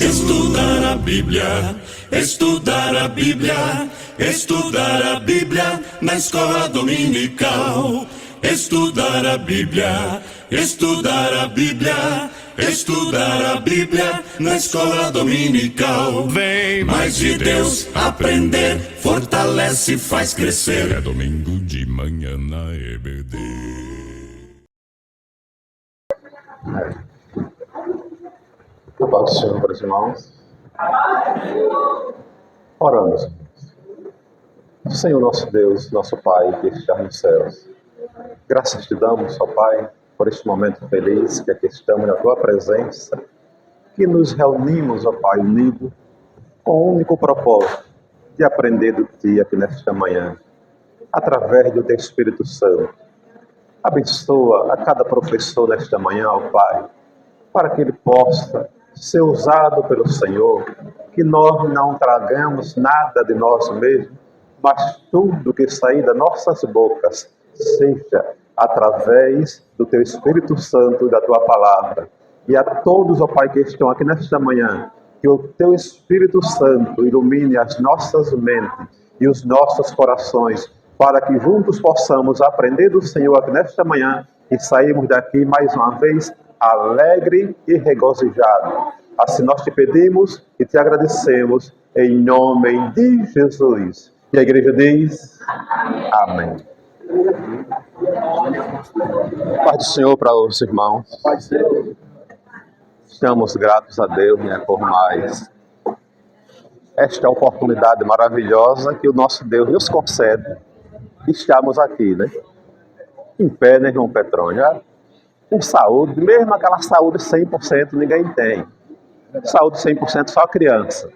Estudar a Bíblia, estudar a Bíblia, estudar a Bíblia na escola dominical. Estudar a Bíblia, estudar a Bíblia, estudar a Bíblia na escola dominical. Vem mais de Deus aprender, fortalece e faz crescer. É domingo de manhã na EBD. A paz do Senhor para os irmãos. Oramos. Senhor nosso Deus, nosso Pai, que está nos céus. Graças te damos, ó Pai, por este momento feliz que aqui estamos na Tua presença, que nos reunimos, ó Pai, unidos, com o único propósito de aprender do Ti aqui nesta manhã, através do Teu Espírito Santo. Abençoa a cada professor nesta manhã, ó Pai, para que ele possa ser usado pelo Senhor, que nós não tragamos nada de nós mesmos, mas tudo que sair das nossas bocas seja através do Teu Espírito Santo e da Tua Palavra. E a todos, ó Pai, que estão aqui nesta manhã, que o Teu Espírito Santo ilumine as nossas mentes e os nossos corações, para que juntos possamos aprender do Senhor aqui nesta manhã e sairmos daqui mais uma vez alegre e regozijado. Assim nós te pedimos e te agradecemos em nome de Jesus. E a igreja diz: Amém. Paz do Senhor para os irmãos. Estamos gratos a Deus, né, por mais esta oportunidade maravilhosa que o nosso Deus nos concede. Estamos aqui, né? Em pé, né, João Petrônio? Com saúde, mesmo aquela saúde 100% ninguém tem. Saúde 100% só criança.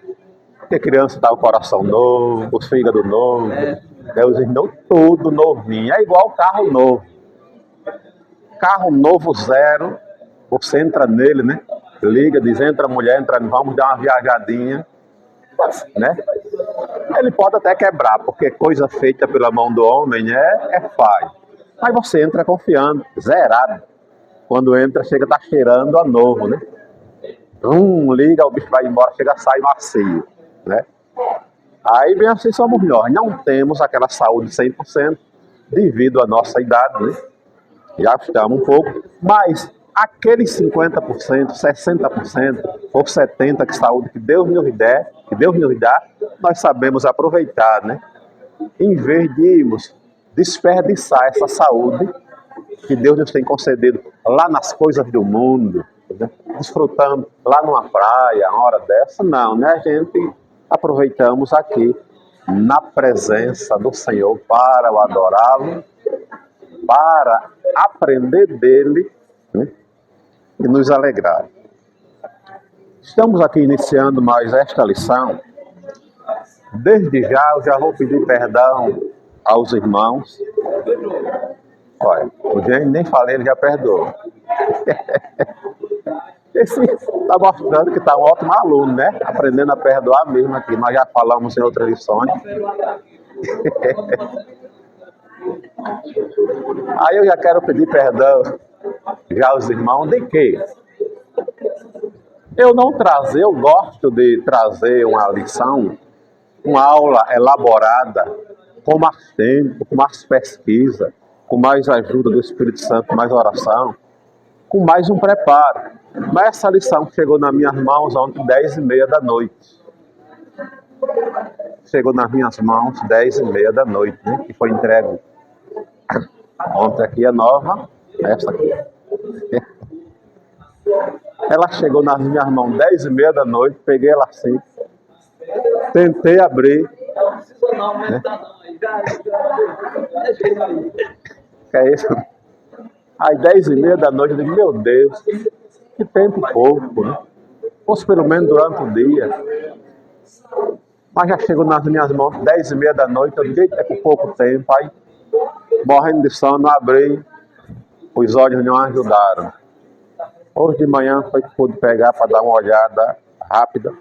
Porque criança dá o coração novo, o fígado novo, os irmãos tudo novinho. É igual carro novo. Carro novo zero, você entra nele, né? Liga, diz, entra mulher, entra, vamos dar uma viajadinha, né? Ele pode até quebrar, porque coisa feita pela mão do homem é falha. Mas você entra confiando, zerado. Quando entra, chega, tá cheirando a novo, né? Liga, o bicho vai embora, chega, sai macio, né? Aí bem assim somos nós, não temos aquela saúde 100% devido à nossa idade, né? Já estamos um pouco, mas aqueles 50%, 60% ou 70% de saúde que Deus nos dá, nós sabemos aproveitar, né? Em vez de irmos desperdiçar essa saúde que Deus nos tem concedido lá nas coisas do mundo, né? Desfrutando lá numa praia, uma hora dessa, não, né? A gente aproveitamos aqui na presença do Senhor para o adorá-lo, para aprender dele, né? E nos alegrar. Estamos aqui iniciando mais esta lição. Desde já, eu já vou pedir perdão aos irmãos. Olha, o James nem falei, ele já perdoou. Esse está mostrando que está um ótimo aluno, né? Aprendendo a perdoar mesmo aqui. Nós já falamos em outras lições. Aí eu já quero pedir perdão já aos irmãos de quê? Eu gosto de trazer uma lição, uma aula elaborada, com mais tempo, com mais pesquisa, com mais ajuda do Espírito Santo, mais oração, com mais um preparo. Mas essa lição chegou nas minhas mãos ontem, 10h30 da noite. Chegou nas minhas mãos, 10h30 da noite, né? Que foi entregue ontem aqui, a nova, essa aqui. Ela chegou nas minhas mãos 10h30 da noite, peguei ela assim, tentei abrir, né? Que é isso? Às 10h30 da noite, eu digo, meu Deus, que tempo pouco, né? Fosse pelo menos durante o dia. Mas já chegou nas minhas mãos 10h30 da noite, eu digo, é com pouco tempo, aí morrendo de sono, abri, os olhos não ajudaram. Hoje de manhã foi que pude pegar para dar uma olhada rápida.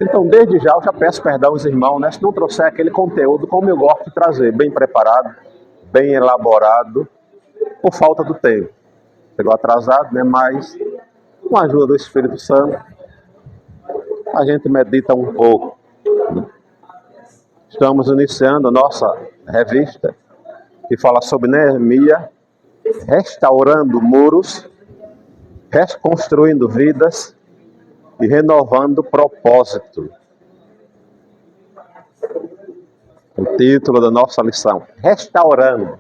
Então, desde já, eu já peço perdão aos irmãos, né? Se não trouxer aquele conteúdo como eu gosto de trazer, bem preparado, bem elaborado, por falta do tempo. Chegou atrasado, né? Mas com a ajuda do Espírito Santo, a gente medita um pouco. Estamos iniciando a nossa revista que fala sobre Neemias, restaurando muros, reconstruindo vidas e renovando propósito. O título da nossa lição: restaurando.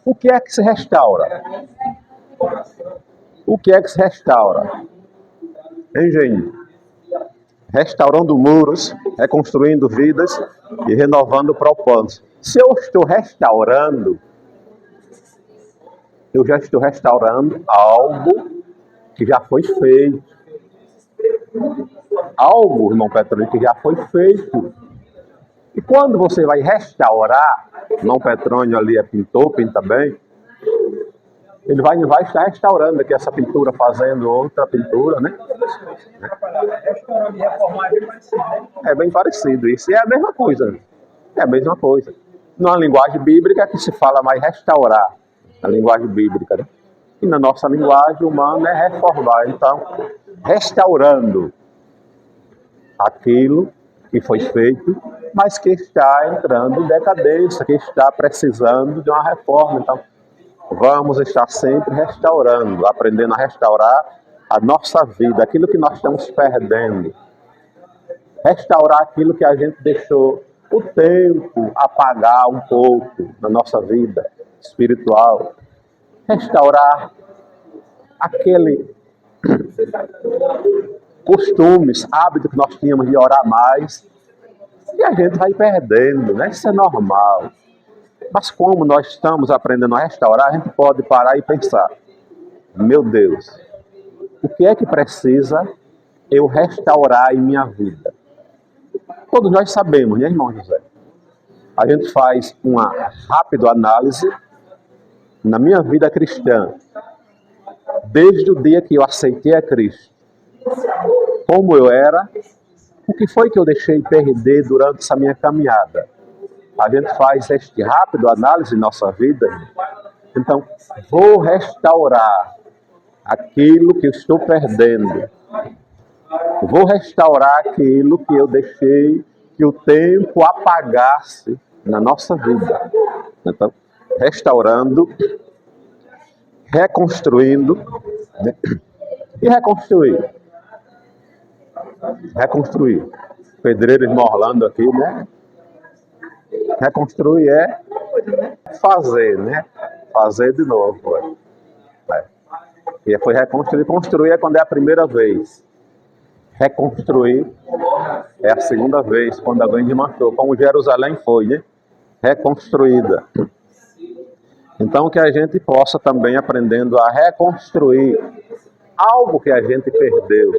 O que é que se restaura? O que é que se restaura? Engenho. Restaurando muros, reconstruindo vidas e renovando propósitos. Se eu estou restaurando, eu já estou restaurando algo que já foi feito. Algo, irmão Petrônio, que já foi feito. E quando você vai restaurar, irmão Petrônio ali é pintor, pinta bem, ele vai estar restaurando aqui essa pintura, fazendo outra pintura, né? Restaurar e reformar é bem parecido, né? É bem parecido isso. E é a mesma coisa. É a mesma coisa. Na linguagem bíblica que se fala mais restaurar. Na linguagem bíblica, né? E na nossa linguagem humana é reformar. Então, restaurando aquilo que foi feito, mas que está entrando em decadência, que está precisando de uma reforma. Então, vamos estar sempre restaurando, aprendendo a restaurar a nossa vida, aquilo que nós estamos perdendo. Restaurar aquilo que a gente deixou o tempo apagar um pouco na nossa vida espiritual. Restaurar aquele costumes, hábito que nós tínhamos de orar mais, e a gente vai perdendo, né? Isso é normal. Mas como nós estamos aprendendo a restaurar, a gente pode parar e pensar: meu Deus, o que é que precisa eu restaurar em minha vida? Todos nós sabemos, né, irmão José? A gente faz uma rápida análise na minha vida cristã, desde o dia que eu aceitei a Cristo, como eu era, o que foi que eu deixei perder durante essa minha caminhada. A gente faz este rápido análise em nossa vida. Então, vou restaurar aquilo que eu estou perdendo. Vou restaurar aquilo que eu deixei que o tempo apagasse na nossa vida. Então, restaurando, reconstruindo, né? E reconstruir. Reconstruir. Pedreiro esmorlando aqui, né? Reconstruir é fazer, né? Fazer de novo. E foi reconstruir. Construir é quando é a primeira vez. Reconstruir é a segunda vez, quando alguém desmanchou, como Jerusalém foi, né? Reconstruída. Então, que a gente possa também aprendendo a reconstruir algo que a gente perdeu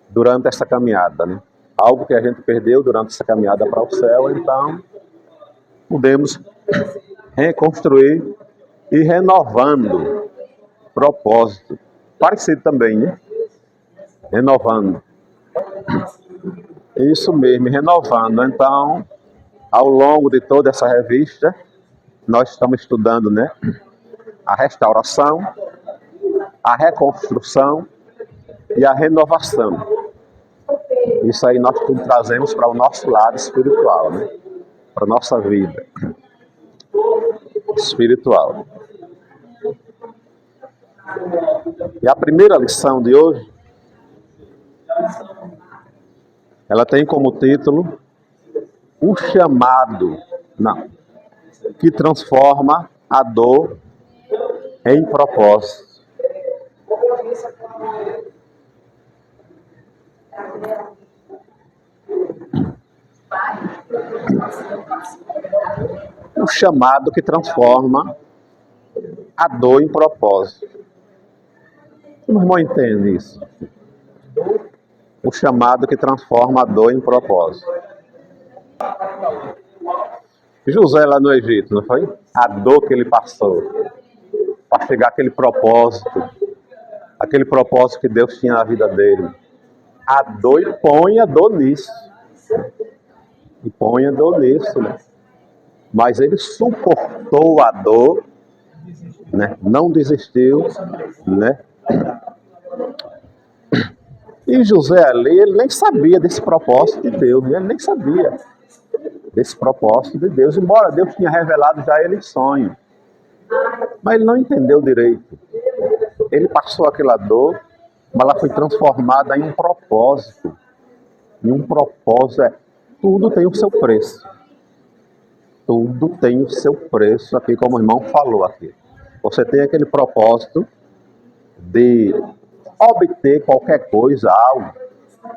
durante essa caminhada, né? Algo que a gente perdeu durante essa caminhada para o céu, então podemos reconstruir e renovando propósito. Parecido também, né? Renovando. Isso mesmo, renovando. Então, ao longo de toda essa revista, nós estamos estudando, né? A restauração, a reconstrução e a renovação. Isso aí nós tudo trazemos para o nosso lado espiritual, né? Para a nossa vida espiritual. E a primeira lição de hoje, ela tem como título o chamado, que transforma a dor em propósito. O chamado que transforma a dor em propósito. O irmão entende isso? O chamado que transforma a dor em propósito. José lá no Egito, não foi? A dor que ele passou para chegar àquele propósito que Deus tinha na vida dele. A dor, e põe a dor nisso. E põe a dor nisso, né? Mas ele suportou a dor né? Não desistiu, né? E José ali, ele nem sabia desse propósito de Deus, ele nem sabia desse propósito de Deus, embora Deus tinha revelado já ele em sonho. Mas ele não entendeu direito. Ele passou aquela dor, mas ela foi transformada em um propósito. Em um propósito, tudo tem o seu preço. Tudo tem o seu preço, aqui como o irmão falou aqui. Você tem aquele propósito de obter qualquer coisa, algo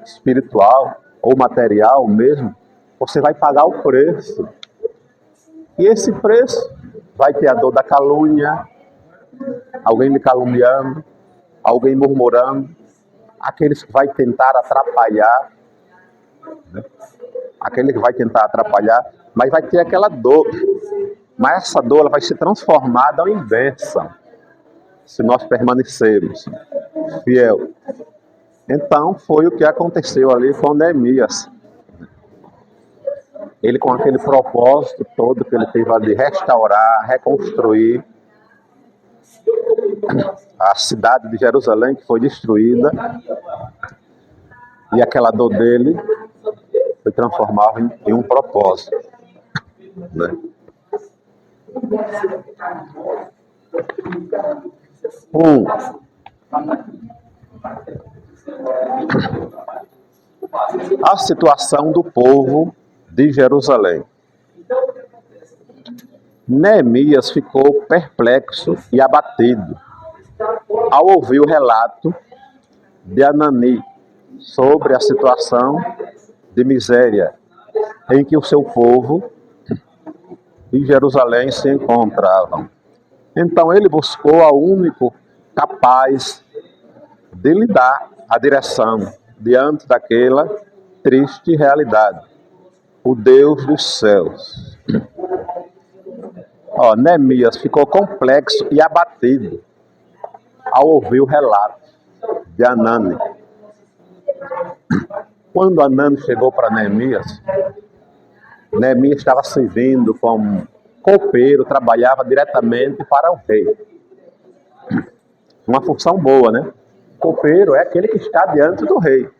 espiritual ou material mesmo, você vai pagar o preço. E esse preço vai ter a dor da calúnia, alguém lhe caluniando, alguém murmurando, aqueles que vai tentar atrapalhar, né? Aquele que vai tentar atrapalhar, mas vai ter aquela dor. Mas essa dor ela vai ser transformada em bênção, se nós permanecermos fiel. Então foi o que aconteceu ali com Neemias. Ele com aquele propósito todo que ele teve ali, restaurar, reconstruir a cidade de Jerusalém que foi destruída, e aquela dor dele foi transformada em um propósito, né? A situação do povo de Jerusalém. Neemias ficou perplexo e abatido ao ouvir o relato de Anani sobre a situação de miséria em que o seu povo e Jerusalém se encontravam. Então ele buscou ao único capaz de lhe dar a direção diante daquela triste realidade, o Deus dos céus. Neemias ficou complexo e abatido ao ouvir o relato de Anani. Quando Anani chegou para Neemias, Neemias estava servindo como copeiro, trabalhava diretamente para o rei. Uma função boa, né? Copeiro é aquele que está diante do rei.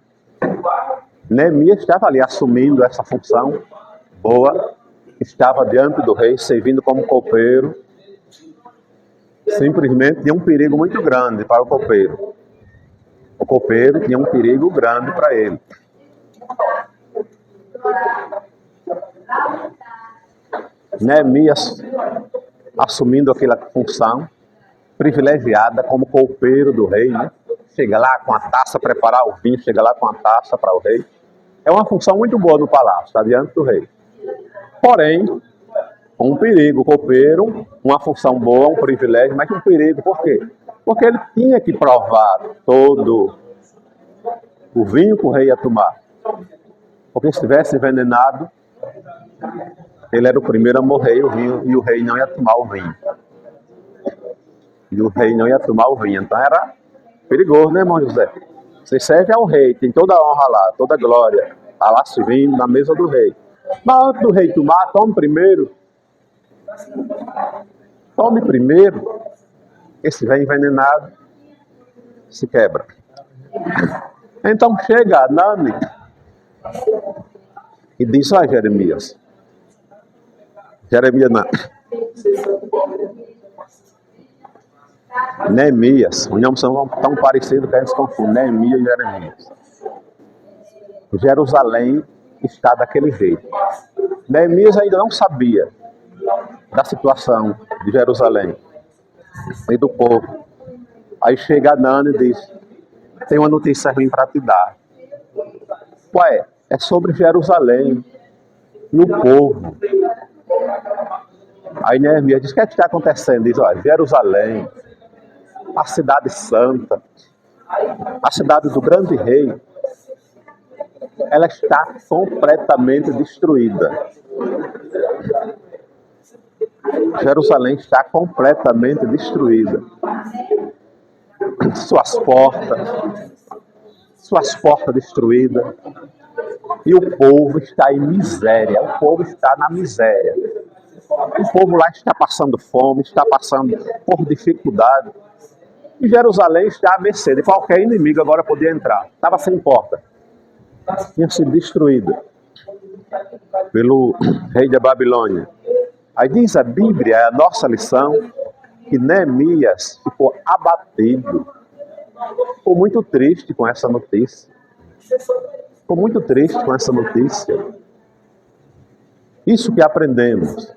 Neemias estava ali assumindo essa função boa, estava diante do rei, servindo como copeiro. Simplesmente tinha um perigo muito grande para o copeiro. O copeiro tinha um perigo grande para ele. Neemias, assumindo aquela função privilegiada como copeiro do rei, né? Chega lá com a taça, preparar o vinho, chega lá com a taça para o rei. É uma função muito boa no palácio, está diante do rei. Porém, um perigo, o copeiro, uma função boa, um privilégio, mas um perigo, por quê? Porque ele tinha que provar todo o vinho que o rei ia tomar. Porque se estivesse envenenado, ele era o primeiro a morrer e o rei não ia tomar o vinho. E o rei não ia tomar o vinho. Então era perigoso, né, irmão José? Você serve ao rei, tem toda a honra lá, toda a glória. Está lá servindo na mesa do rei. Mas antes do rei tomar, tome primeiro. Tome primeiro. Esse vem envenenado, se quebra. Então chega Anani e diz a Jeremias. Jeremias não. Neemias, os nomes são tão parecidos que a gente se confunde. Neemias e Jeremias. Jerusalém está daquele jeito. Neemias ainda não sabia da situação de Jerusalém e do povo. Aí chega Anani e diz: tem uma notícia ruim para te dar. Ué, é sobre Jerusalém e o povo. Aí Neemias diz: o que é que está acontecendo? Diz: olha, Jerusalém, a cidade santa, a cidade do grande rei, ela está completamente destruída. Jerusalém está completamente destruída. Suas portas destruídas. E o povo está em miséria. O povo está na miséria. O povo lá está passando fome, está passando por dificuldade. E Jerusalém está à mercê de qualquer inimigo agora podia entrar. Estava sem porta. Tinha sido destruída pelo rei da Babilônia. Aí diz a Bíblia, a nossa lição, que Neemias ficou abatido. Ficou muito triste com essa notícia. Ficou muito triste com essa notícia. Isso que aprendemos,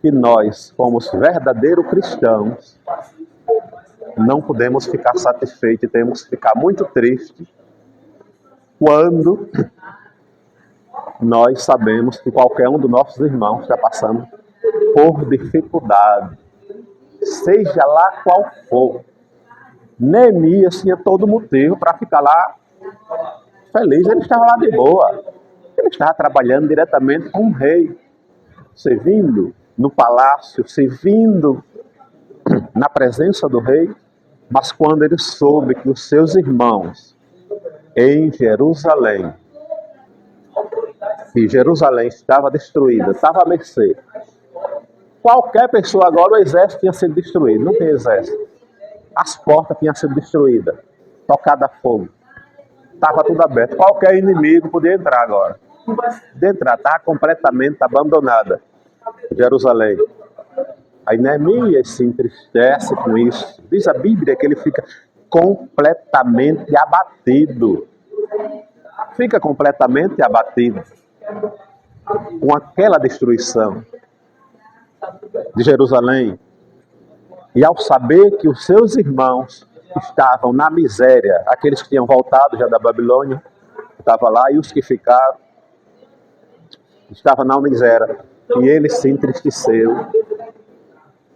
que nós, como verdadeiros cristãos, não podemos ficar satisfeitos e temos que ficar muito tristes quando nós sabemos que qualquer um dos nossos irmãos está passando por dificuldade, seja lá qual for. Neemias tinha todo motivo para ficar lá feliz, ele estava lá de boa. Ele estava trabalhando diretamente com o rei, servindo no palácio, servindo na presença do rei. Mas quando ele soube que os seus irmãos em Jerusalém, que Jerusalém estava destruída, estava à mercê. Qualquer pessoa agora, o exército tinha sido destruído, não tem exército. As portas tinham sido destruídas, tocada a fogo. Estava tudo aberto, qualquer inimigo podia entrar agora. Podia entrar, estava completamente abandonada Jerusalém. Aí Neemias se entristece com isso. Diz a Bíblia que ele fica completamente abatido. Fica completamente abatido com aquela destruição de Jerusalém. E ao saber que os seus irmãos estavam na miséria, aqueles que tinham voltado já da Babilônia, estavam lá, e os que ficaram, estavam na miséria. E ele se entristeceu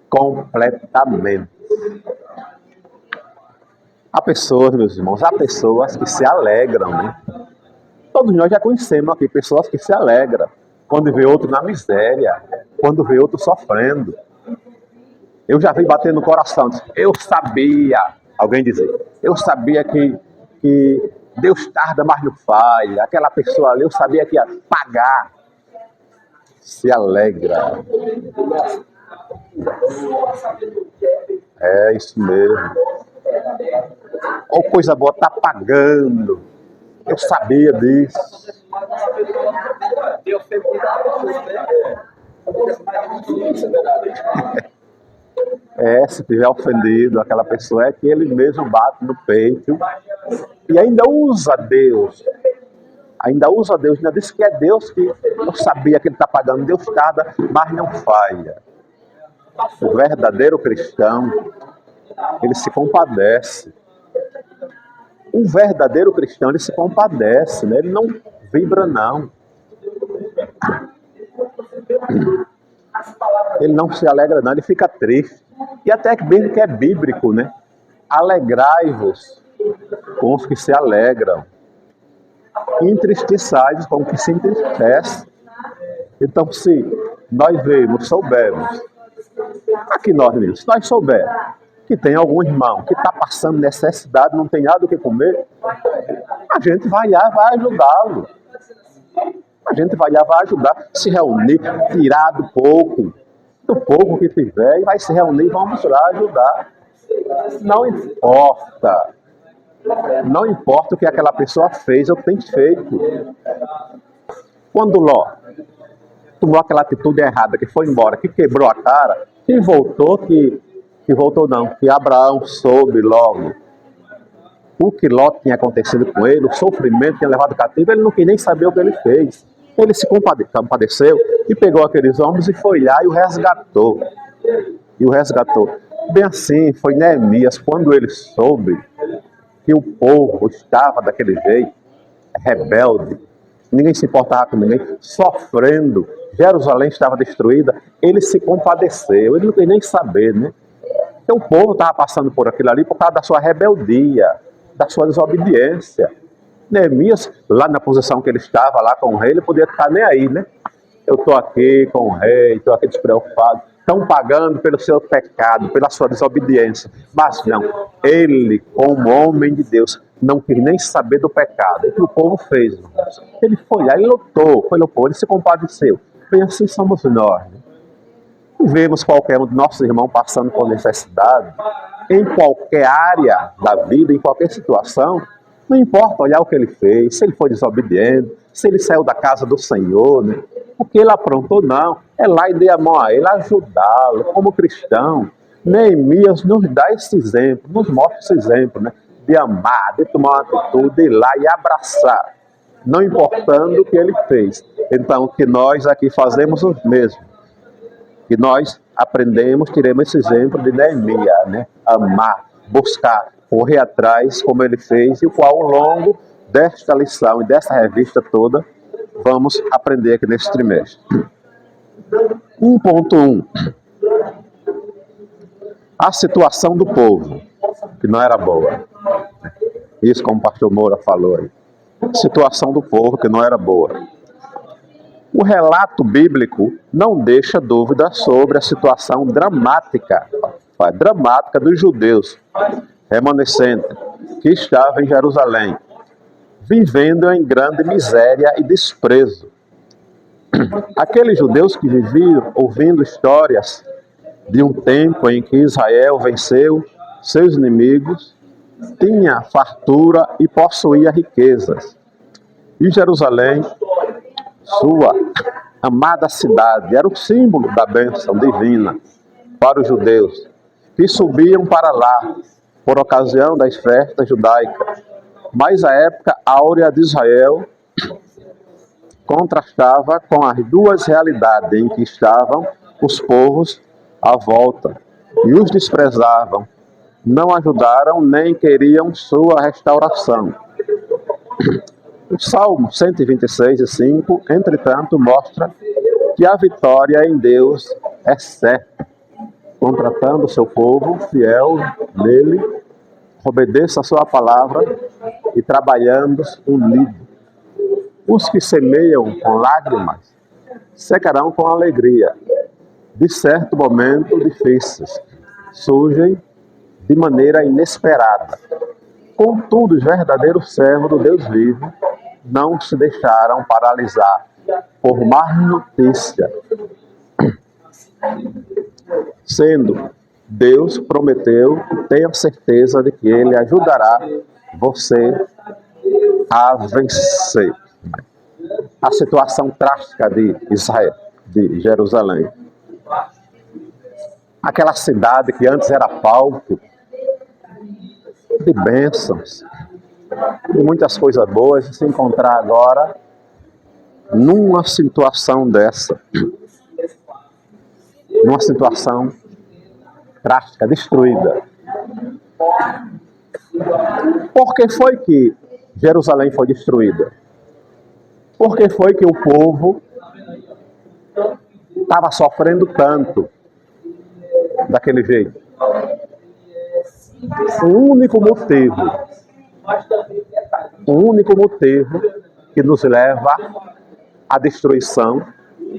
completamente. Há pessoas, meus irmãos, há pessoas que se alegram, né? Todos nós já conhecemos aqui pessoas que se alegram quando vê outro na miséria, quando vê outro sofrendo. Eu já vi bater no coração, eu sabia, alguém dizer, eu sabia que Deus tarda, mas não falha. Aquela pessoa ali, eu sabia que ia pagar. Se alegra. É isso mesmo. Ou coisa boa, tá pagando. Eu sabia disso. Se tiver ofendido aquela pessoa, é que ele mesmo bate no peito e ainda usa Deus. Ainda diz que é Deus que eu sabia que ele está pagando. Deus tarda, mas não falha. O verdadeiro cristão, ele se compadece. O verdadeiro cristão, ele se compadece, né? Ele não vibra, não. Ele não se alegra, não. Ele fica triste. E até que bem que é bíblico, né? Alegrai-vos com os que se alegram. Entristeçai-vos com os que se entristecem. Então, se nós vemos, soubermos, aqui nós mesmos, se nós soubermos que tem algum irmão que está passando necessidade, não tem nada o que comer, a gente vai lá, vai ajudá-lo. A gente vai lá, vai ajudar, se reunir, tirar do pouco que tiver, e vai se reunir e vamos lá ajudar. Não importa. Não importa o que aquela pessoa fez ou tem feito. Quando Ló tomou aquela atitude errada, que foi embora, que quebrou a cara, que voltou, que Abraão soube logo o que Ló tinha acontecido com ele, o sofrimento que tinha levado cativo, ele não quis nem saber o que ele fez. Ele se compadeceu e pegou aqueles homens e foi lá e o resgatou. Bem assim foi Neemias, quando ele soube que o povo estava daquele jeito, rebelde, ninguém se importava com ninguém, sofrendo, Jerusalém estava destruída, ele se compadeceu, ele não quis nem saber, né? Então o povo estava passando por aquilo ali por causa da sua rebeldia, da sua desobediência. Neemias, lá na posição que ele estava, lá com o rei, ele podia estar nem aí, né? Eu estou aqui com o rei, estou aqui despreocupado. Estão pagando pelo seu pecado, pela sua desobediência. Mas não, ele, como homem de Deus, não quis nem saber do pecado. O que o povo fez, irmãos? Ele foi lá, ele lutou, ele se compadeceu. Bem assim somos nós, né? vemos qualquer um de nossos irmãos passando por necessidade, em qualquer área da vida, em qualquer situação, não importa olhar o que ele fez, se ele foi desobediente, se ele saiu da casa do Senhor, né? O que ele aprontou, não. É lá e dê a mão a ele, ajudá-lo. Como cristão, Neemias nos dá esse exemplo, nos mostra esse exemplo, né? De amar, de tomar uma atitude, de ir lá e abraçar, não importando o que ele fez. Então, que nós aqui fazemos o mesmo. Que nós aprendemos, tiremos esse exemplo de Neemias, né? Amar, buscar, correr atrás, como ele fez, e o qual, ao longo desta lição e dessa revista toda, vamos aprender aqui neste trimestre. 1.1. A situação do povo, que não era boa. Isso como o pastor Moura falou aí. Situação do povo que não era boa. O relato bíblico não deixa dúvida sobre a situação dramática dos judeus remanescentes que estavam em Jerusalém, vivendo em grande miséria e desprezo. Aqueles judeus que viviam ouvindo histórias de um tempo em que Israel venceu seus inimigos, tinha fartura e possuía riquezas. E Jerusalém, sua amada cidade, era o símbolo da bênção divina para os judeus, que subiam para lá por ocasião das festas judaicas. Mas a época áurea de Israel contrastava com as duas realidades em que estavam os povos à volta, e os desprezavam, não ajudaram nem queriam sua restauração. O Salmo 126:5, entretanto, mostra que a vitória em Deus é certa, contratando o seu povo fiel nele, obedeça a sua palavra e trabalhando unido. Os que semeiam com lágrimas secarão com alegria. De certo momento difíceis surgem de maneira inesperada. Contudo, os verdadeiros servos do Deus vivo não se deixaram paralisar por má notícia. Sendo Deus prometeu, tenha certeza de que Ele ajudará você a vencer a situação trágica de Israel, de Jerusalém. Aquela cidade que antes era palco de bênçãos, de muitas coisas boas, se encontrar agora numa situação dessa, numa situação trágica, destruída. Por que foi que Jerusalém foi destruída? Por que foi que o povo estava sofrendo tanto daquele jeito? O único motivo que nos leva à destruição,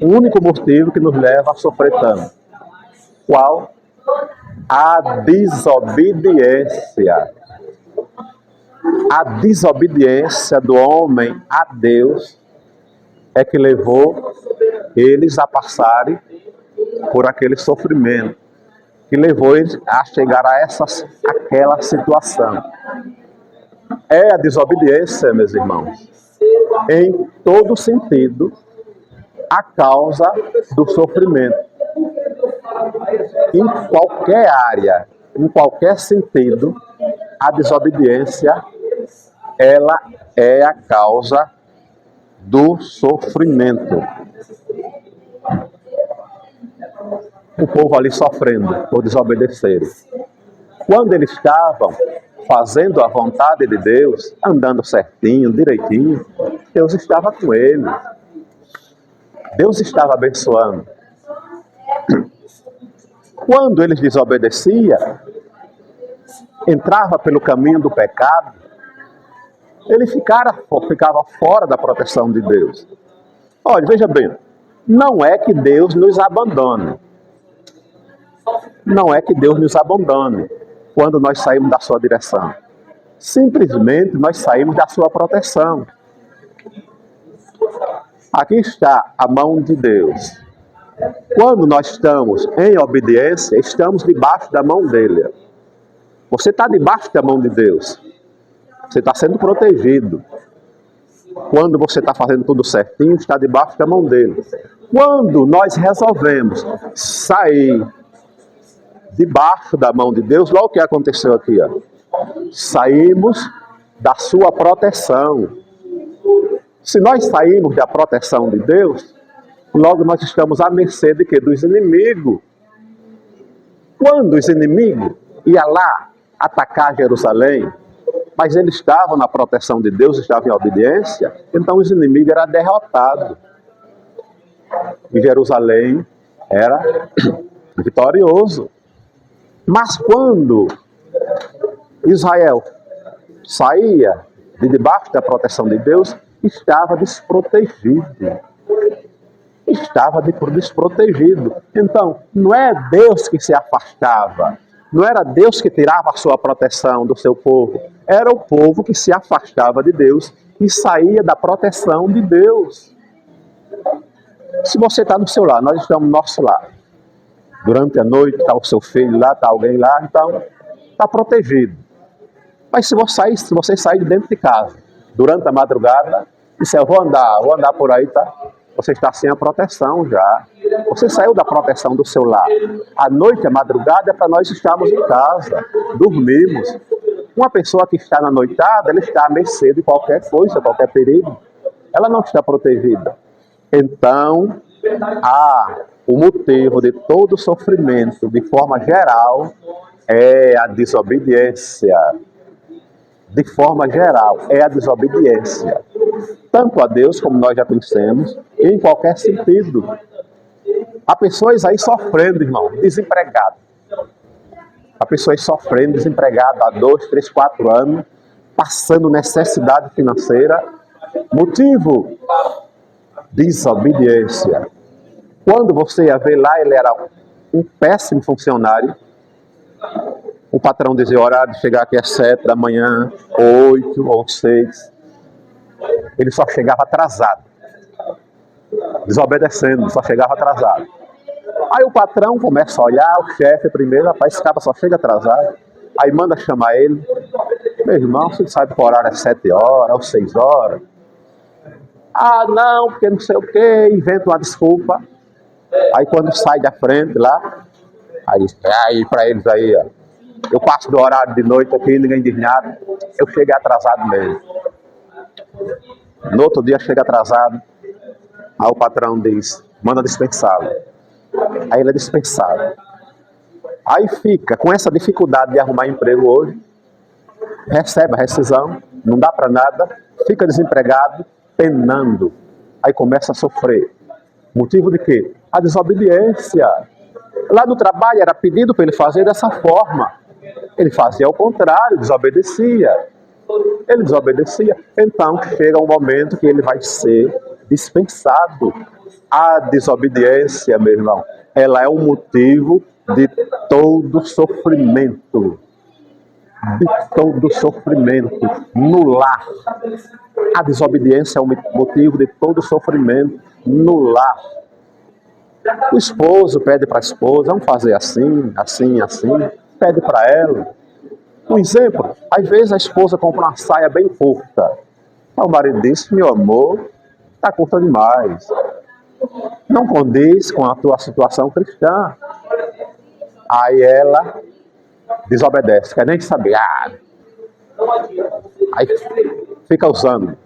o único motivo que nos leva a sofrer tanto. Qual? A desobediência. A desobediência do homem a Deus é que levou eles a passarem por aquele sofrimento, que levou eles a chegar a aquela situação. É a desobediência, meus irmãos, em todo sentido, a causa do sofrimento. Em qualquer área, em qualquer sentido, a desobediência, ela é a causa do sofrimento. O povo ali sofrendo por desobedecerem. Quando eles estavam fazendo a vontade de Deus, andando certinho, direitinho, Deus estava com eles. Deus estava abençoando. Quando eles desobedeciam, entrava pelo caminho do pecado, ele ficava fora da proteção de Deus. Olha, veja bem, não é que Deus nos abandone. Não é que Deus nos abandone quando nós saímos da sua direção. Simplesmente nós saímos da sua proteção. Aqui está a mão de Deus. Quando nós estamos em obediência, estamos debaixo da mão dele. Você está debaixo da mão de Deus. Você está sendo protegido. Quando você está fazendo tudo certinho, está debaixo da mão dele. Quando nós resolvemos sair debaixo da mão de Deus, olha o que aconteceu aqui. Ó. Saímos da sua proteção. Se nós saímos da proteção de Deus, logo nós estamos à mercê de quê? Dos inimigos. Quando os inimigos iam lá atacar Jerusalém, mas eles estavam na proteção de Deus, estavam em obediência, então os inimigos eram derrotados. E Jerusalém era vitorioso. Mas quando Israel saía de debaixo da proteção de Deus, estava desprotegido. Estava desprotegido. Então, não é Deus que se afastava. Não era Deus que tirava a sua proteção do seu povo. Era o povo que se afastava de Deus e saía da proteção de Deus. Se você está no seu lar, nós estamos no nosso lar. Durante a noite está o seu filho lá, está alguém lá, então está protegido. Mas se você sair de dentro de casa, durante a madrugada, disse, eu vou andar por aí, tá? Você está sem a proteção já. Você saiu da proteção do seu lar. A noite, a madrugada, é para nós estarmos em casa, dormimos. Uma pessoa que está na noitada, ela está à mercê de qualquer coisa, qualquer perigo. Ela não está protegida. Então, o motivo de todo sofrimento, de forma geral, é a desobediência. De forma geral, é a desobediência. Tanto a Deus, como nós já conhecemos, em qualquer sentido. Há pessoas aí sofrendo, irmão, desempregado. Há pessoas sofrendo, desempregado há 2, 3, 4 anos, passando necessidade financeira. Motivo? Desobediência. Quando você ia ver lá, ele era um péssimo funcionário. O patrão dizia o horário de chegar aqui às 7 da manhã, 8 ou 6. Ele só chegava atrasado. Desobedecendo, só chegava atrasado. Aí o patrão começa a olhar, o chefe primeiro, rapaz, esse cara só chega atrasado. Aí manda chamar ele. Meu irmão, você sabe que o horário é 7 horas ou 6 horas? Ah, não, porque não sei o quê, inventa uma desculpa. Aí quando sai da frente lá, aí para eles aí, ó, eu passo do horário de noite aqui, ninguém diz nada, eu cheguei atrasado mesmo. No outro dia chega atrasado, aí o patrão diz, manda dispensá-lo. Aí ele é dispensado. Aí fica com essa dificuldade de arrumar emprego hoje, recebe a rescisão, não dá para nada, fica desempregado, penando. Aí começa a sofrer. Motivo de quê? A desobediência. Lá no trabalho era pedido para ele fazer dessa forma. Ele fazia ao contrário, desobedecia. Ele desobedecia. Então chega um momento que ele vai ser dispensado. A desobediência, meu irmão, ela é um motivo de todo sofrimento. De todo sofrimento no lar. A desobediência é um motivo de todo sofrimento no lar. O esposo pede para a esposa, vamos fazer assim, assim, assim. Pede para ela. Um exemplo, às vezes a esposa compra uma saia bem curta. O marido diz, meu amor, está curta demais. Não condiz com a tua situação cristã. Aí ela desobedece, quer nem saber. Aí fica usando.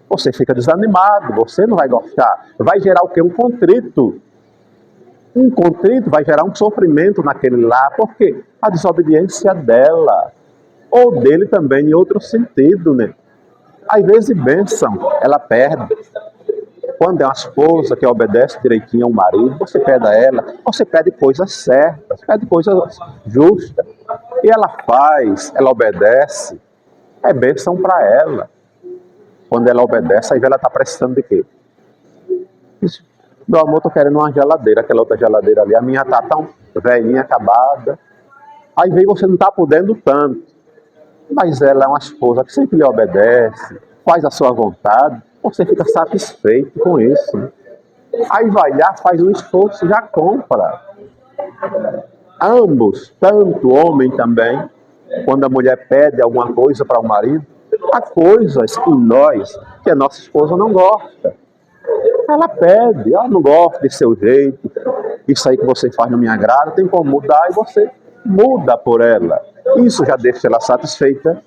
Você fica desanimado, você não vai gostar. Vai gerar o quê? Um contrito. Um contrito vai gerar um sofrimento naquele lar, porque a desobediência dela, ou dele também, em outro sentido, né? Às vezes, bênção, ela perde. Quando é uma esposa que obedece direitinho ao marido, você pede a ela, você pede coisas certas, pede coisas justas. E ela faz, ela obedece, é bênção para ela. Quando ela obedece, aí ela está precisando de quê? Diz, meu amor, estou querendo uma geladeira, aquela outra geladeira ali, a minha está tão velhinha, acabada. Aí vem você não está podendo tanto. Mas ela é uma esposa que sempre lhe obedece, faz a sua vontade, você fica satisfeito com isso. Né? Aí vai lá, faz um esforço e já compra. Ambos, tanto o homem também, quando a mulher pede alguma coisa para o marido, há coisas em nós que a nossa esposa não gosta. Ela pede, ela não gosta de seu jeito, isso aí que você faz não me agrada, tem como mudar e você muda por ela. Isso já deixa ela satisfeita,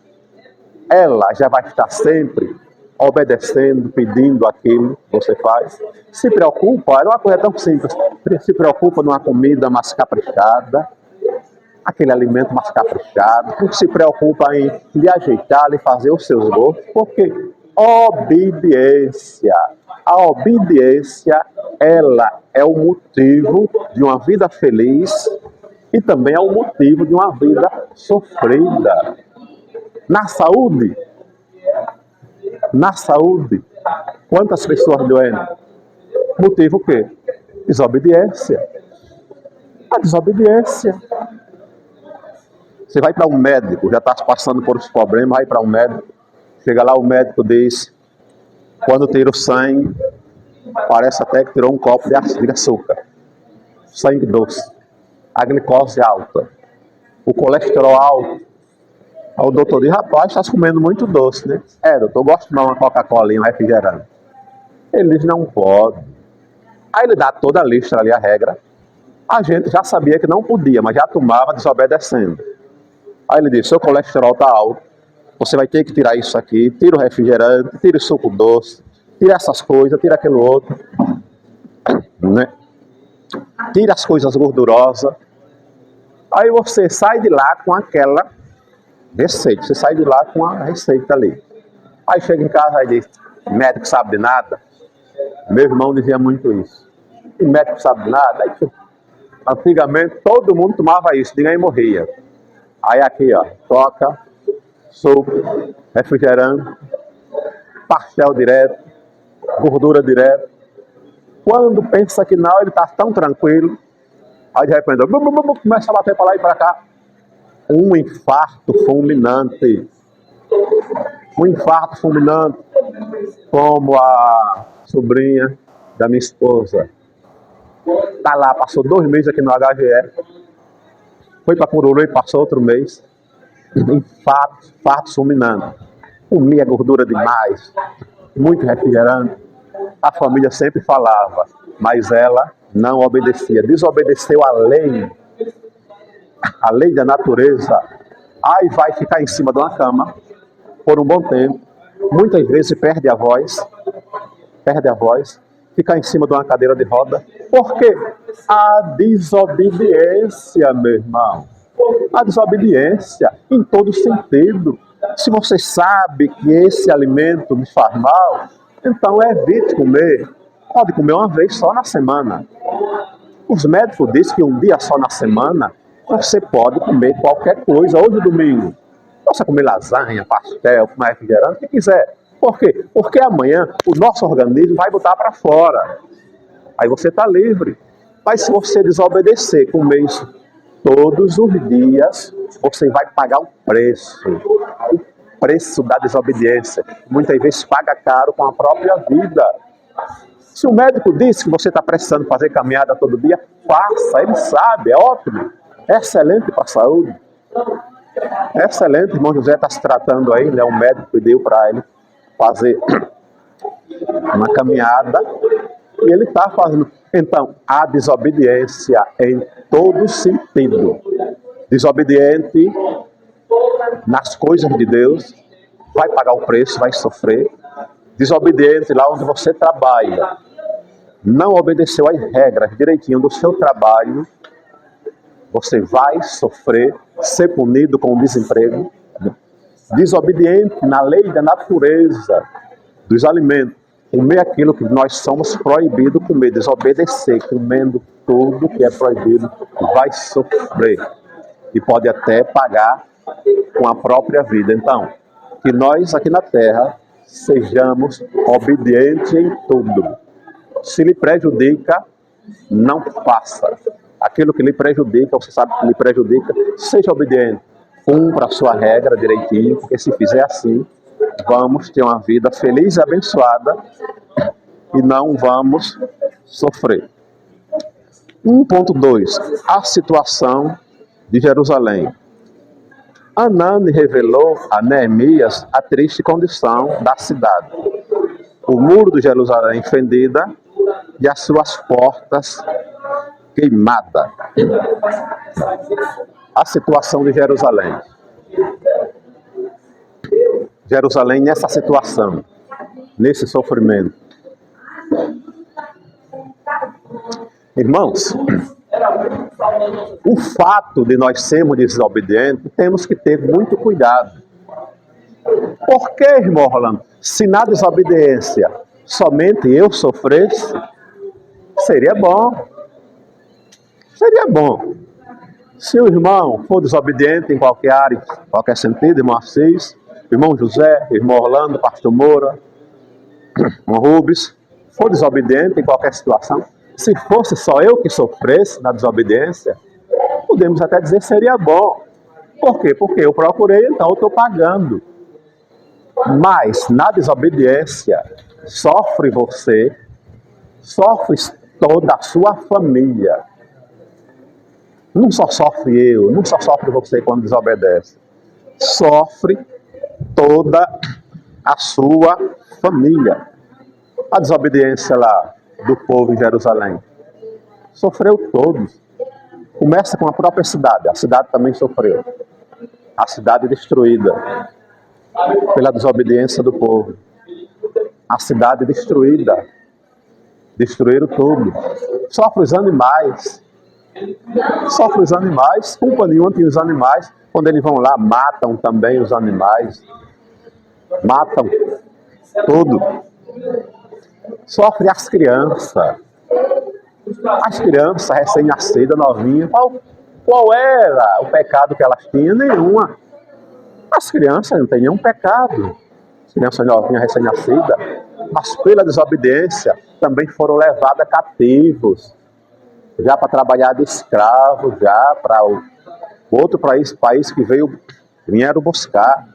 ela já vai estar sempre obedecendo, pedindo aquilo que você faz. Se preocupa, é uma coisa tão simples, se preocupa numa comida mais caprichada, aquele alimento mais caprichado, não se preocupa em lhe ajeitar, lhe fazer os seus gostos, porque obediência. A obediência, ela é o motivo de uma vida feliz e também é o motivo de uma vida sofrida. Na saúde, quantas pessoas doentes? Motivo o quê? Desobediência. A desobediência. Você vai para um médico, já está passando por os problemas, vai para um médico, chega lá, o médico diz, quando tira o sangue, parece até que tirou um copo de açúcar. Sangue doce. A glicose alta. O colesterol alto. Aí o doutor diz, rapaz, está comendo muito doce, né? Doutor, eu gosto de tomar uma Coca-Cola, um refrigerante. Ele diz, não pode. Aí ele dá toda a lista ali, a regra. A gente já sabia que não podia, mas já tomava desobedecendo. Aí ele diz, seu colesterol está alto, você vai ter que tirar isso aqui, tira o refrigerante, tira o suco doce, tira essas coisas, tira aquilo outro, né? Tira as coisas gordurosas. Aí você sai de lá com aquela receita, você sai de lá com a receita ali. Aí chega em casa e diz, médico sabe de nada? Meu irmão dizia muito isso. E médico sabe de nada? Aí, antigamente todo mundo tomava isso, ninguém morria. Aí aqui, ó, coca, suco, refrigerante, pastel direto, gordura direto. Quando pensa que não, ele está tão tranquilo, aí de repente começa a bater para lá e para cá. Um infarto fulminante. Um infarto fulminante, como a sobrinha da minha esposa. Está lá, passou 2 meses aqui no HGE. Foi para Cururu e passou outro mês. Infarto fulminante. Comia gordura demais. Muito refrigerante. A família sempre falava, mas ela não obedecia. Desobedeceu a lei da natureza. Aí vai ficar em cima de uma cama por um bom tempo. Muitas vezes perde a voz. Fica em cima de uma cadeira de roda. Por quê? A desobediência, meu irmão. A desobediência em todo sentido. Se você sabe que esse alimento me faz mal, então evite comer. Pode comer uma vez só na semana. Os médicos dizem que um dia só na semana você pode comer qualquer coisa. Hoje, domingo, você comer lasanha, pastel, comer refrigerante, o que quiser. Por quê? Porque amanhã o nosso organismo vai botar para fora. Aí você está livre. Mas se você desobedecer, comer isso todos os dias, você vai pagar o preço. O preço da desobediência. Muitas vezes paga caro com a própria vida. Se o médico disse que você está precisando fazer caminhada todo dia, faça. Ele sabe, é ótimo. É excelente para a saúde. É excelente. O irmão José está se tratando aí, né? O médico pediu para ele fazer uma caminhada e ele está fazendo. Então, a desobediência em todo sentido. Desobediente nas coisas de Deus, vai pagar o preço, vai sofrer. Desobediente lá onde você trabalha, não obedeceu às regras direitinho do seu trabalho, você vai sofrer, ser punido com o desemprego. Desobediente na lei da natureza dos alimentos, comer aquilo que nós somos proibidos comer, desobedecer, comendo tudo que é proibido, vai sofrer e pode até pagar com a própria vida. Então, que nós aqui na terra sejamos obedientes em tudo. Se lhe prejudica, não faça. Aquilo que lhe prejudica, você sabe que lhe prejudica, seja obediente. Cumpra a sua regra direitinho, porque se fizer assim, vamos ter uma vida feliz e abençoada e não vamos sofrer. 1.2. A situação de Jerusalém. Anani revelou a Neemias a triste condição da cidade. O muro de Jerusalém fendida e as suas portas queimadas. A situação de Jerusalém. Jerusalém nessa situação, nesse sofrimento. Irmãos, o fato de nós sermos desobedientes, temos que ter muito cuidado. Por que, irmão Rolando? Se na desobediência somente eu sofresse, seria bom. Seria bom. Se o irmão for desobediente em qualquer área, em qualquer sentido, irmão Assis, irmão José, irmão Orlando, pastor Moura, irmão Rubens, for desobediente em qualquer situação, se fosse só eu que sofresse na desobediência, podemos até dizer que seria bom. Por quê? Porque eu procurei, então eu estou pagando. Mas na desobediência, sofre você, sofre toda a sua família. Não só sofre eu, não só sofre você quando desobedece. Sofre toda a sua família. A desobediência lá do povo em Jerusalém sofreu todos. Começa com a própria cidade. A cidade também sofreu. A cidade destruída pela desobediência do povo. A cidade destruída. Destruíram tudo. Sofre os animais. Sofre os animais. Culpa nenhuma tem os animais. Quando eles vão lá, matam também os animais. Matam tudo. Sofre as crianças. As crianças recém-nascidas, novinhas. Qual era o pecado que elas tinham? Nenhuma. As crianças não têm nenhum pecado. As crianças novinhas, recém-nascidas. Mas pela desobediência também foram levadas cativos. Já para trabalhar de escravo, já para o outro país que vieram buscar.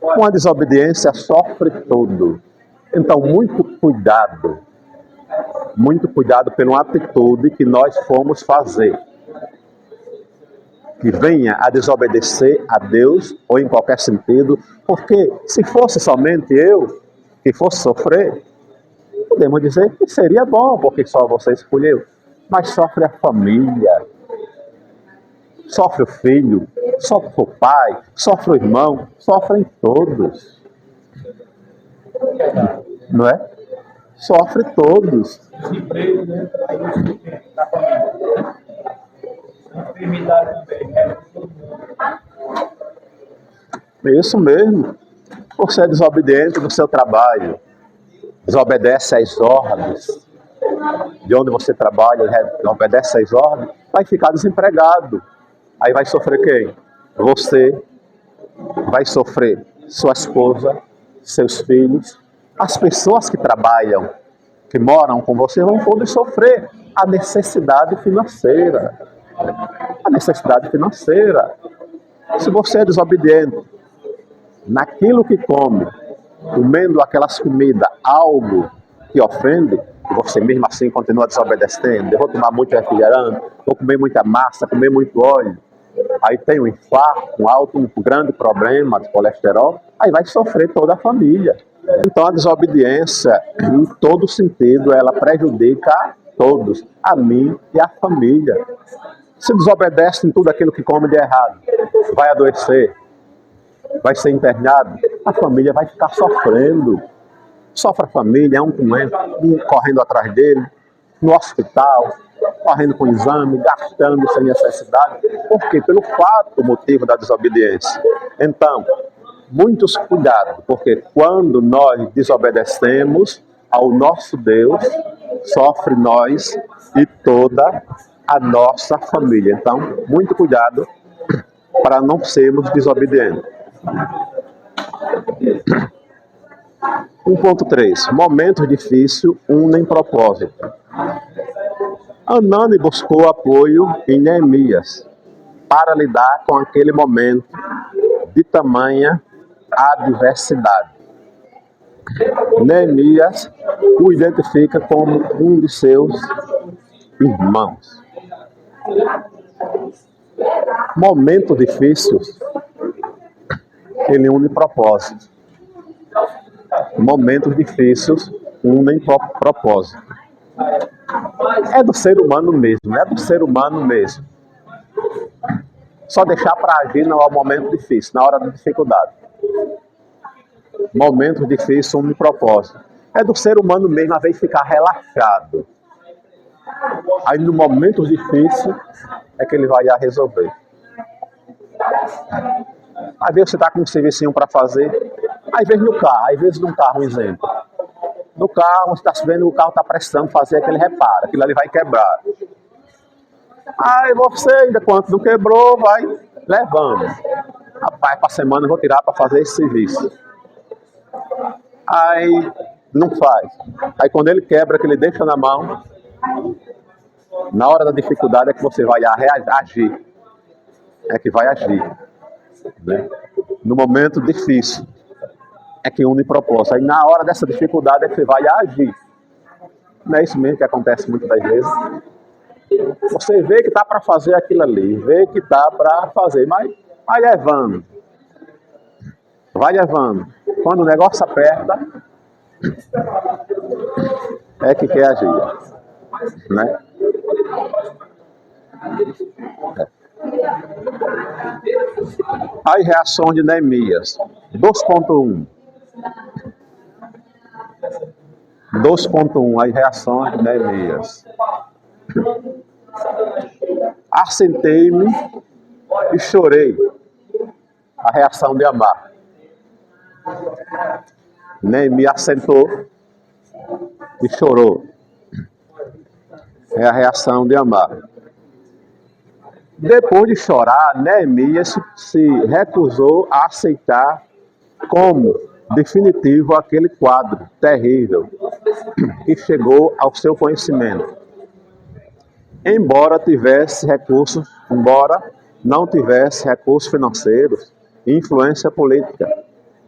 Com a desobediência sofre tudo. Então, muito cuidado pela atitude que nós fomos fazer. Que venha a desobedecer a Deus, ou em qualquer sentido, porque se fosse somente eu que fosse sofrer, podemos dizer que seria bom, porque só você escolheu. Mas sofre a família, sofre o filho, sofre o pai, sofre o irmão, sofrem todos. Não é? Sofre todos. Desemprego, né? Enfermidade também, né? Isso mesmo. Você é desobediente no seu trabalho. Desobedece às ordens. De onde você trabalha, desobedece às ordens, vai ficar desempregado. Aí vai sofrer quem? Você. Vai sofrer sua esposa, seus filhos. As pessoas que trabalham, que moram com você, vão todos sofrer a necessidade financeira. A necessidade financeira. Se você é desobediente naquilo que come, comendo aquelas comidas, algo que ofende, e você mesmo assim continua desobedecendo, eu vou tomar muito refrigerante, vou comer muita massa, comer muito óleo, aí tem um infarto, um grande problema de colesterol, aí vai sofrer toda a família. Então a desobediência, em todo sentido, ela prejudica a todos, a mim e a família. Se desobedece em tudo aquilo que come de errado, vai adoecer, vai ser internado, a família vai ficar sofrendo. Sofre a família, um correndo atrás dele, no hospital, correndo com exame, gastando sem necessidade. Por quê? Pelo fato, motivo da desobediência. Então, muitos cuidados, porque quando nós desobedecemos ao nosso Deus, sofre nós e toda a nossa família. Então, muito cuidado para não sermos desobedientes. 1.3. Momentos difíceis unem propósito. Anani buscou apoio em Neemias para lidar com aquele momento de tamanha adversidade. Neemias o identifica como um de seus irmãos. Momentos difíceis, ele une propósito. Momentos difíceis unem propósito. É do ser humano mesmo, é do ser humano mesmo. Só deixar para agir no momento difícil, na hora da dificuldade. Momentos difíceis unem propósito. É do ser humano mesmo, às vezes, ficar relaxado. Aí, no momento difícil, é que ele vai resolver. Às vezes você está com um serviço para fazer, às vezes no carro, um exemplo. No carro, você está vendo, o carro está precisando fazer aquele reparo, aquilo ali vai quebrar. Aí você, ainda quando não quebrou, vai levando. Rapaz, para a semana eu vou tirar para fazer esse serviço. Aí não faz. Aí quando ele quebra, que ele deixa na mão, na hora da dificuldade é que você vai agir. É que vai agir. Né? No momento difícil é que une propósito. Aí na hora dessa dificuldade é que você vai agir. Não é isso mesmo que acontece muitas das vezes? Você vê que está para fazer aquilo ali, vê que está para fazer, mas vai levando. Vai levando. Quando o negócio aperta, é que quer agir. Né? As reações de Neemias. 2.1. 2.1. As reações de Neemias. Assentei-me e chorei. A reação de amar. Neemias assentou e chorou. É a reação de amar. Depois de chorar, Neemias se recusou a aceitar como definitivo aquele quadro terrível que chegou ao seu conhecimento. Embora não tivesse recursos financeiros e influência política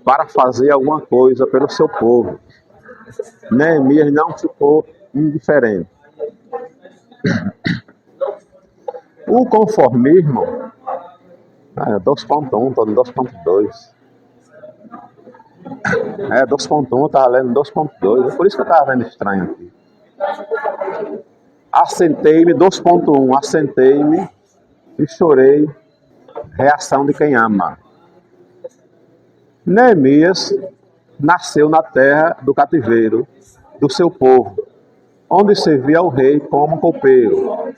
para fazer alguma coisa pelo seu povo, Neemias não ficou indiferente. O conformismo, 2.1, estou no 2.2. 2.1, eu estava lendo 2.2, é por isso que eu estava vendo estranho aqui. Assentei-me, 2.1, assentei-me e chorei, reação de quem ama. Neemias nasceu na terra do cativeiro, do seu povo, onde servia ao rei como copeiro.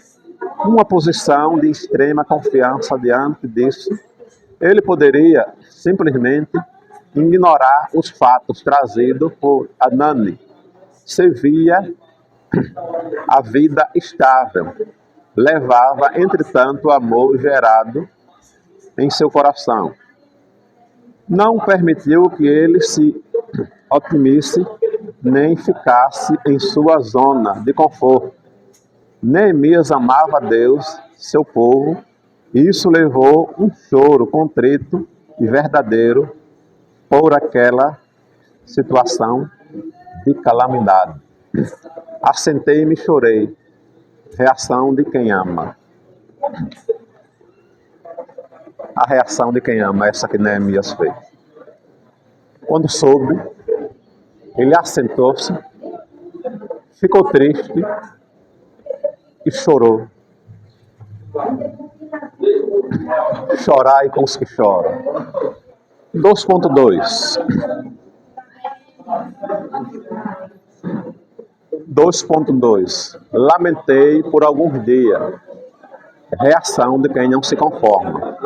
Uma posição de extrema confiança diante disso, ele poderia simplesmente ignorar os fatos trazidos por Anani. Servia a vida estável, levava, entretanto, o amor gerado em seu coração. Não permitiu que ele se otimisse nem ficasse em sua zona de conforto. Neemias amava a Deus, seu povo, e isso levou um choro contrito e verdadeiro por aquela situação de calamidade. Assentei-me e chorei, reação de quem ama. A reação de quem ama, essa que Neemias fez. Quando soube, ele assentou-se, ficou triste e chorou. Chorai com os que choram. 2.2. 2.2. Lamentei por alguns dias. Reação de quem não se conforma.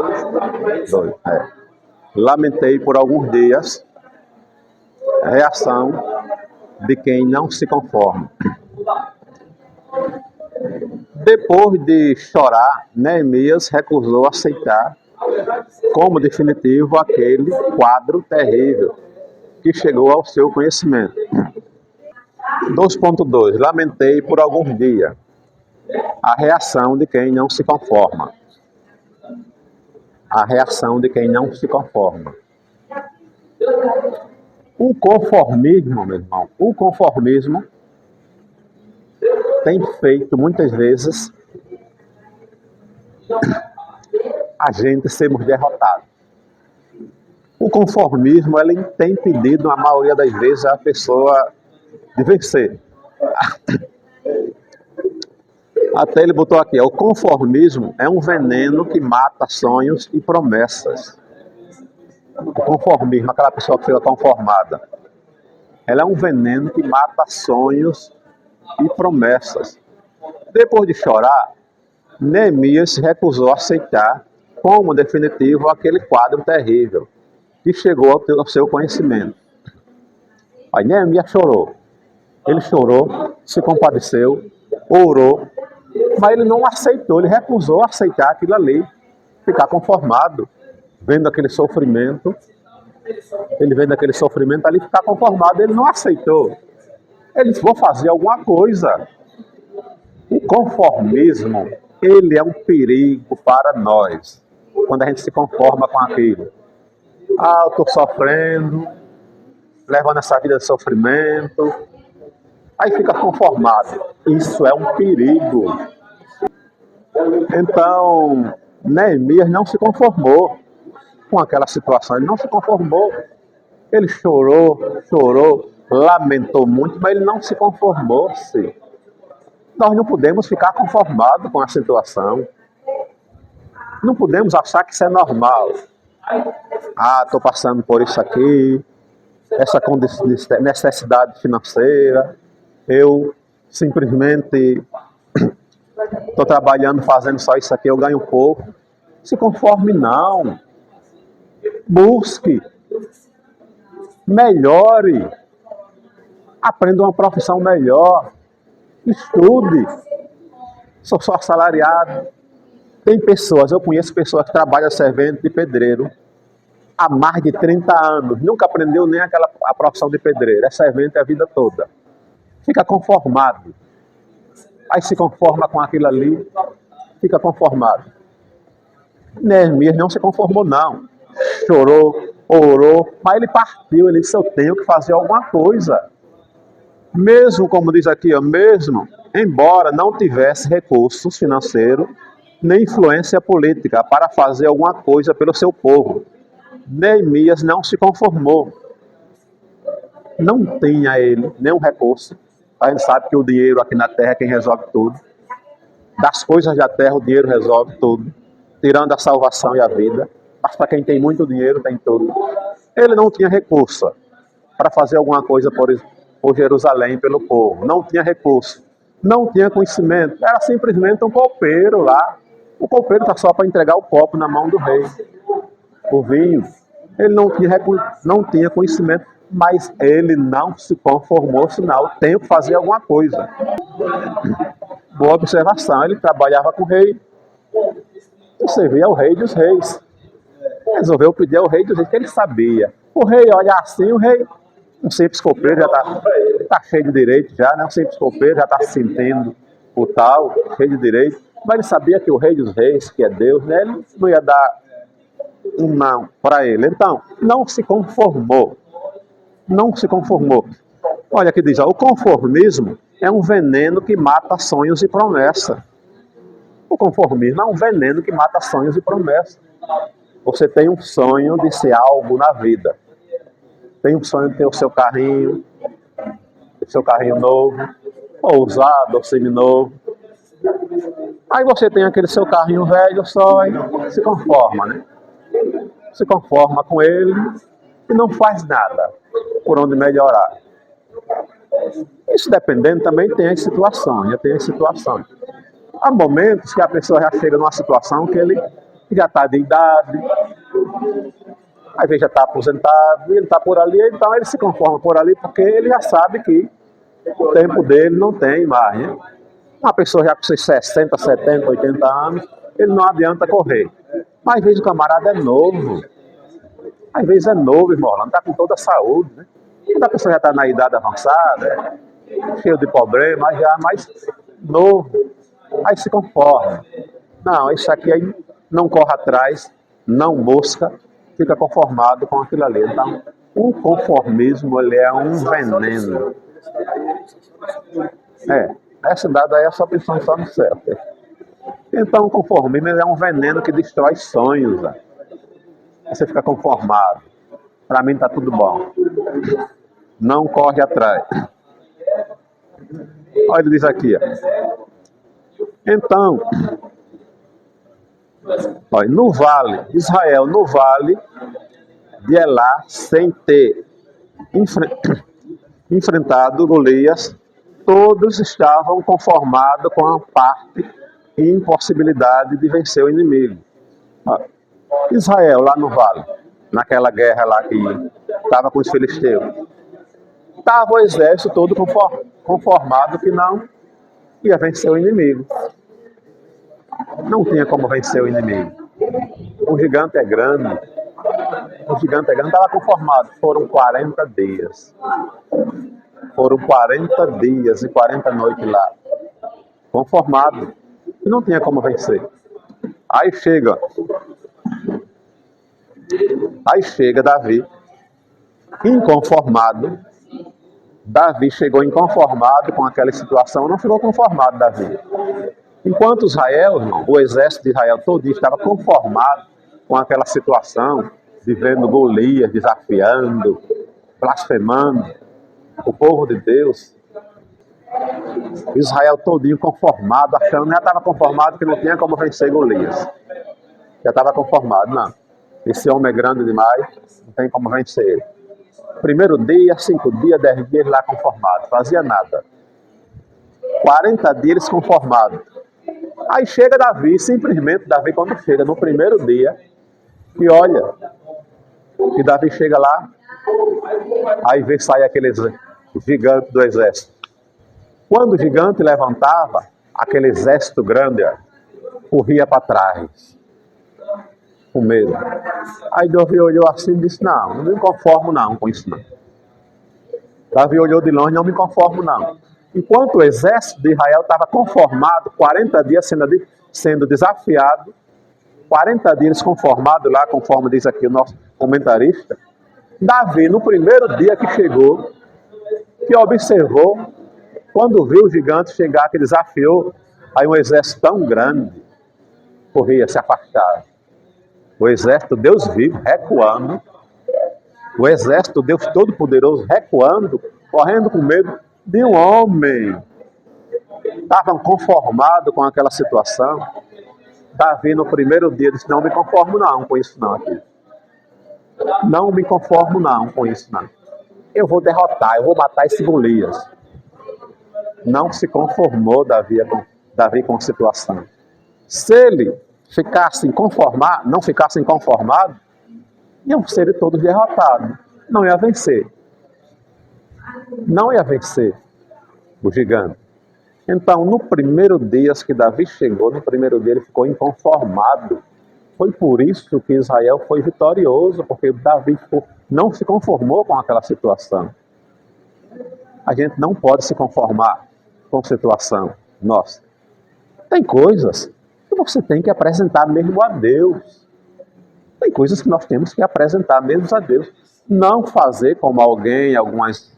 Lamentei por alguns dias. Reação de quem não se conforma. Depois de chorar, Neemias recusou aceitar como definitivo aquele quadro terrível que chegou ao seu conhecimento. 2.2. Lamentei por alguns dias. A reação de quem não se conforma. A reação de quem não se conforma. O conformismo, meu irmão, o conformismo tem feito muitas vezes a gente sermos derrotados. O conformismo, ele tem impedido, na maioria das vezes, a pessoa de vencer. Até ele botou aqui, o conformismo é um veneno que mata sonhos e promessas. O conformismo, aquela pessoa que fica conformada, ela é um veneno que mata sonhos e promessas. Depois de chorar, Neemias se recusou a aceitar como definitivo aquele quadro terrível que chegou ao seu conhecimento. Aí Neemias chorou. Ele chorou, se compadeceu, orou, mas ele não aceitou, ele recusou aceitar aquilo ali, ficar conformado, vendo aquele sofrimento. Ele vendo aquele sofrimento ali, ficar conformado, ele não aceitou. Ele disse, vou fazer alguma coisa. O conformismo, ele é um perigo para nós, quando a gente se conforma com aquilo. Ah, eu estou sofrendo, levando essa vida de sofrimento, aí fica conformado. Isso é um perigo. Então, Neemias não se conformou com aquela situação, ele não se conformou. Ele chorou, lamentou muito, mas ele não se conformou-se. Nós não podemos ficar conformados com a situação. Não podemos achar que isso é normal. Ah, estou passando por isso aqui, essa necessidade financeira, eu simplesmente estou trabalhando, fazendo só isso aqui, eu ganho pouco. Se conforme não. Busque. Melhore. Aprenda uma profissão melhor. Estude. Sou só assalariado. Tem pessoas, eu conheço pessoas que trabalham servente de pedreiro há mais de 30 anos. Nunca aprendeu nem a profissão de pedreiro. É servente a vida toda. Fica conformado. Aí se conforma com aquilo ali, fica conformado. Neemias não se conformou, não. Chorou, orou, mas ele partiu. Ele disse, eu tenho que fazer alguma coisa. Mesmo, como diz aqui, mesmo embora não tivesse recursos financeiros, nem influência política para fazer alguma coisa pelo seu povo, Neemias não se conformou. Não tinha ele nenhum recurso. A gente sabe que o dinheiro aqui na terra é quem resolve tudo. Das coisas da terra, o dinheiro resolve tudo, tirando a salvação e a vida. Mas para quem tem muito dinheiro, tem tudo. Ele não tinha recurso para fazer alguma coisa por Jerusalém, pelo povo. Não tinha recurso. Não tinha conhecimento. Era simplesmente um copeiro lá. O copeiro está só para entregar o copo na mão do rei. O vinho. Ele não tinha conhecimento, mas ele não se conformou, senão tenho que fazer alguma coisa. Boa observação, ele trabalhava com o rei. Você vê, é o rei dos reis. Resolveu pedir ao rei dos reis, que ele sabia. O rei olha assim, o rei, um simples copeiro, já está cheio de direito já, né? Um simples copeiro já está se sentindo o tal, cheio de direito. Mas ele sabia que o rei dos reis, que é Deus, né? Ele não ia dar um não para ele. Então, não se conformou. Não se conformou. Olha aqui diz, o conformismo é um veneno que mata sonhos e promessas. O conformismo é um veneno que mata sonhos e promessas. Você tem um sonho de ser algo na vida. Tem um sonho de ter o seu carrinho novo, ou usado, ou seminovo. Aí você tem aquele seu carrinho velho só e se conforma, né? Se conforma com ele e não faz nada por onde melhorar. Isso dependendo também tem as situações, já tem as situações. Há momentos que a pessoa já chega numa situação que ele já está de idade, às vezes já está aposentado, ele está por ali, então ele se conforma por ali porque ele já sabe que o tempo dele não tem mais, né? Uma pessoa já com seus 60, 70, 80 anos, ele não adianta correr. Mas às vezes o camarada é novo. Às vezes é novo, irmão, não está com toda a saúde, né? Quando a pessoa já está na idade avançada, cheio de problemas, já mais novo, aí se conforma. Não, isso aqui aí não corre atrás, não busca, fica conformado com aquilo ali. Então, O conformismo, ele é um veneno. Essa dada aí é só pensando só no céu. Então, o conformismo, ele é um veneno que destrói sonhos. Né? Você fica conformado. Para mim tá tudo bom. Não corre atrás. Olha, ele diz aqui, ó. Então, olha, no vale, Israel, no vale de Elá, sem ter enfrentado Golias, todos estavam conformados com a parte e impossibilidade de vencer o inimigo. Israel, lá no vale, naquela guerra lá que estava com os filisteus, estava o exército todo conformado que não ia vencer o inimigo. Não tinha como vencer o inimigo. O gigante é grande. Estava conformado. Foram 40 dias. Foram 40 dias e 40 noites lá. Conformado. E não tinha como vencer. Aí chega Davi, inconformado. Davi chegou inconformado com aquela situação. Não ficou conformado, Davi. Enquanto Israel, irmão, o exército de Israel todo estava conformado com aquela situação, de vendo Golias desafiando, blasfemando o povo de Deus. Israel todinho conformado, achando, já estava conformado que não tinha como vencer Golias. Já estava conformado, não. Esse homem é grande demais, não tem como vencer ele. Primeiro dia, 5 dias, 10 dias lá conformado, fazia nada. 40 dias conformado. Aí chega Davi, simplesmente Davi quando chega no primeiro dia, e olha, que Davi chega lá, aí vê sair aquele gigante do exército. Quando o gigante levantava, aquele exército grande corria para trás, com medo. Aí Davi olhou assim e disse, não me conformo não com isso não. Davi olhou de longe, não me conformo não. Enquanto o exército de Israel estava conformado, 40 dias sendo desafiado, 40 dias conformado lá, conforme diz aqui o nosso comentarista, Davi, no primeiro dia que chegou, que observou, quando viu o gigante chegar, que desafiou, aí um exército tão grande, corria, se afastava. O exército Deus vivo, recuando, o exército Deus Todo-Poderoso, recuando, correndo com medo de um homem. Estavam conformados com aquela situação. Davi, no primeiro dia, disse, não me conformo não com isso não aqui. Não me conformo não com isso não. Eu vou derrotar, eu vou matar esse Golias. Não se conformou Davi com a situação. Se ele ficasse não ficasse inconformado, iam ser todos derrotados. Não ia vencer. Não ia vencer o gigante. Então, no primeiro dia que Davi chegou, no primeiro dia ele ficou inconformado. Foi por isso que Israel foi vitorioso, porque Davi não se conformou com aquela situação. A gente não pode se conformar com a situação nossa. Tem coisas que você tem que apresentar mesmo a Deus. Tem coisas que nós temos que apresentar mesmo a Deus. Não fazer como algumas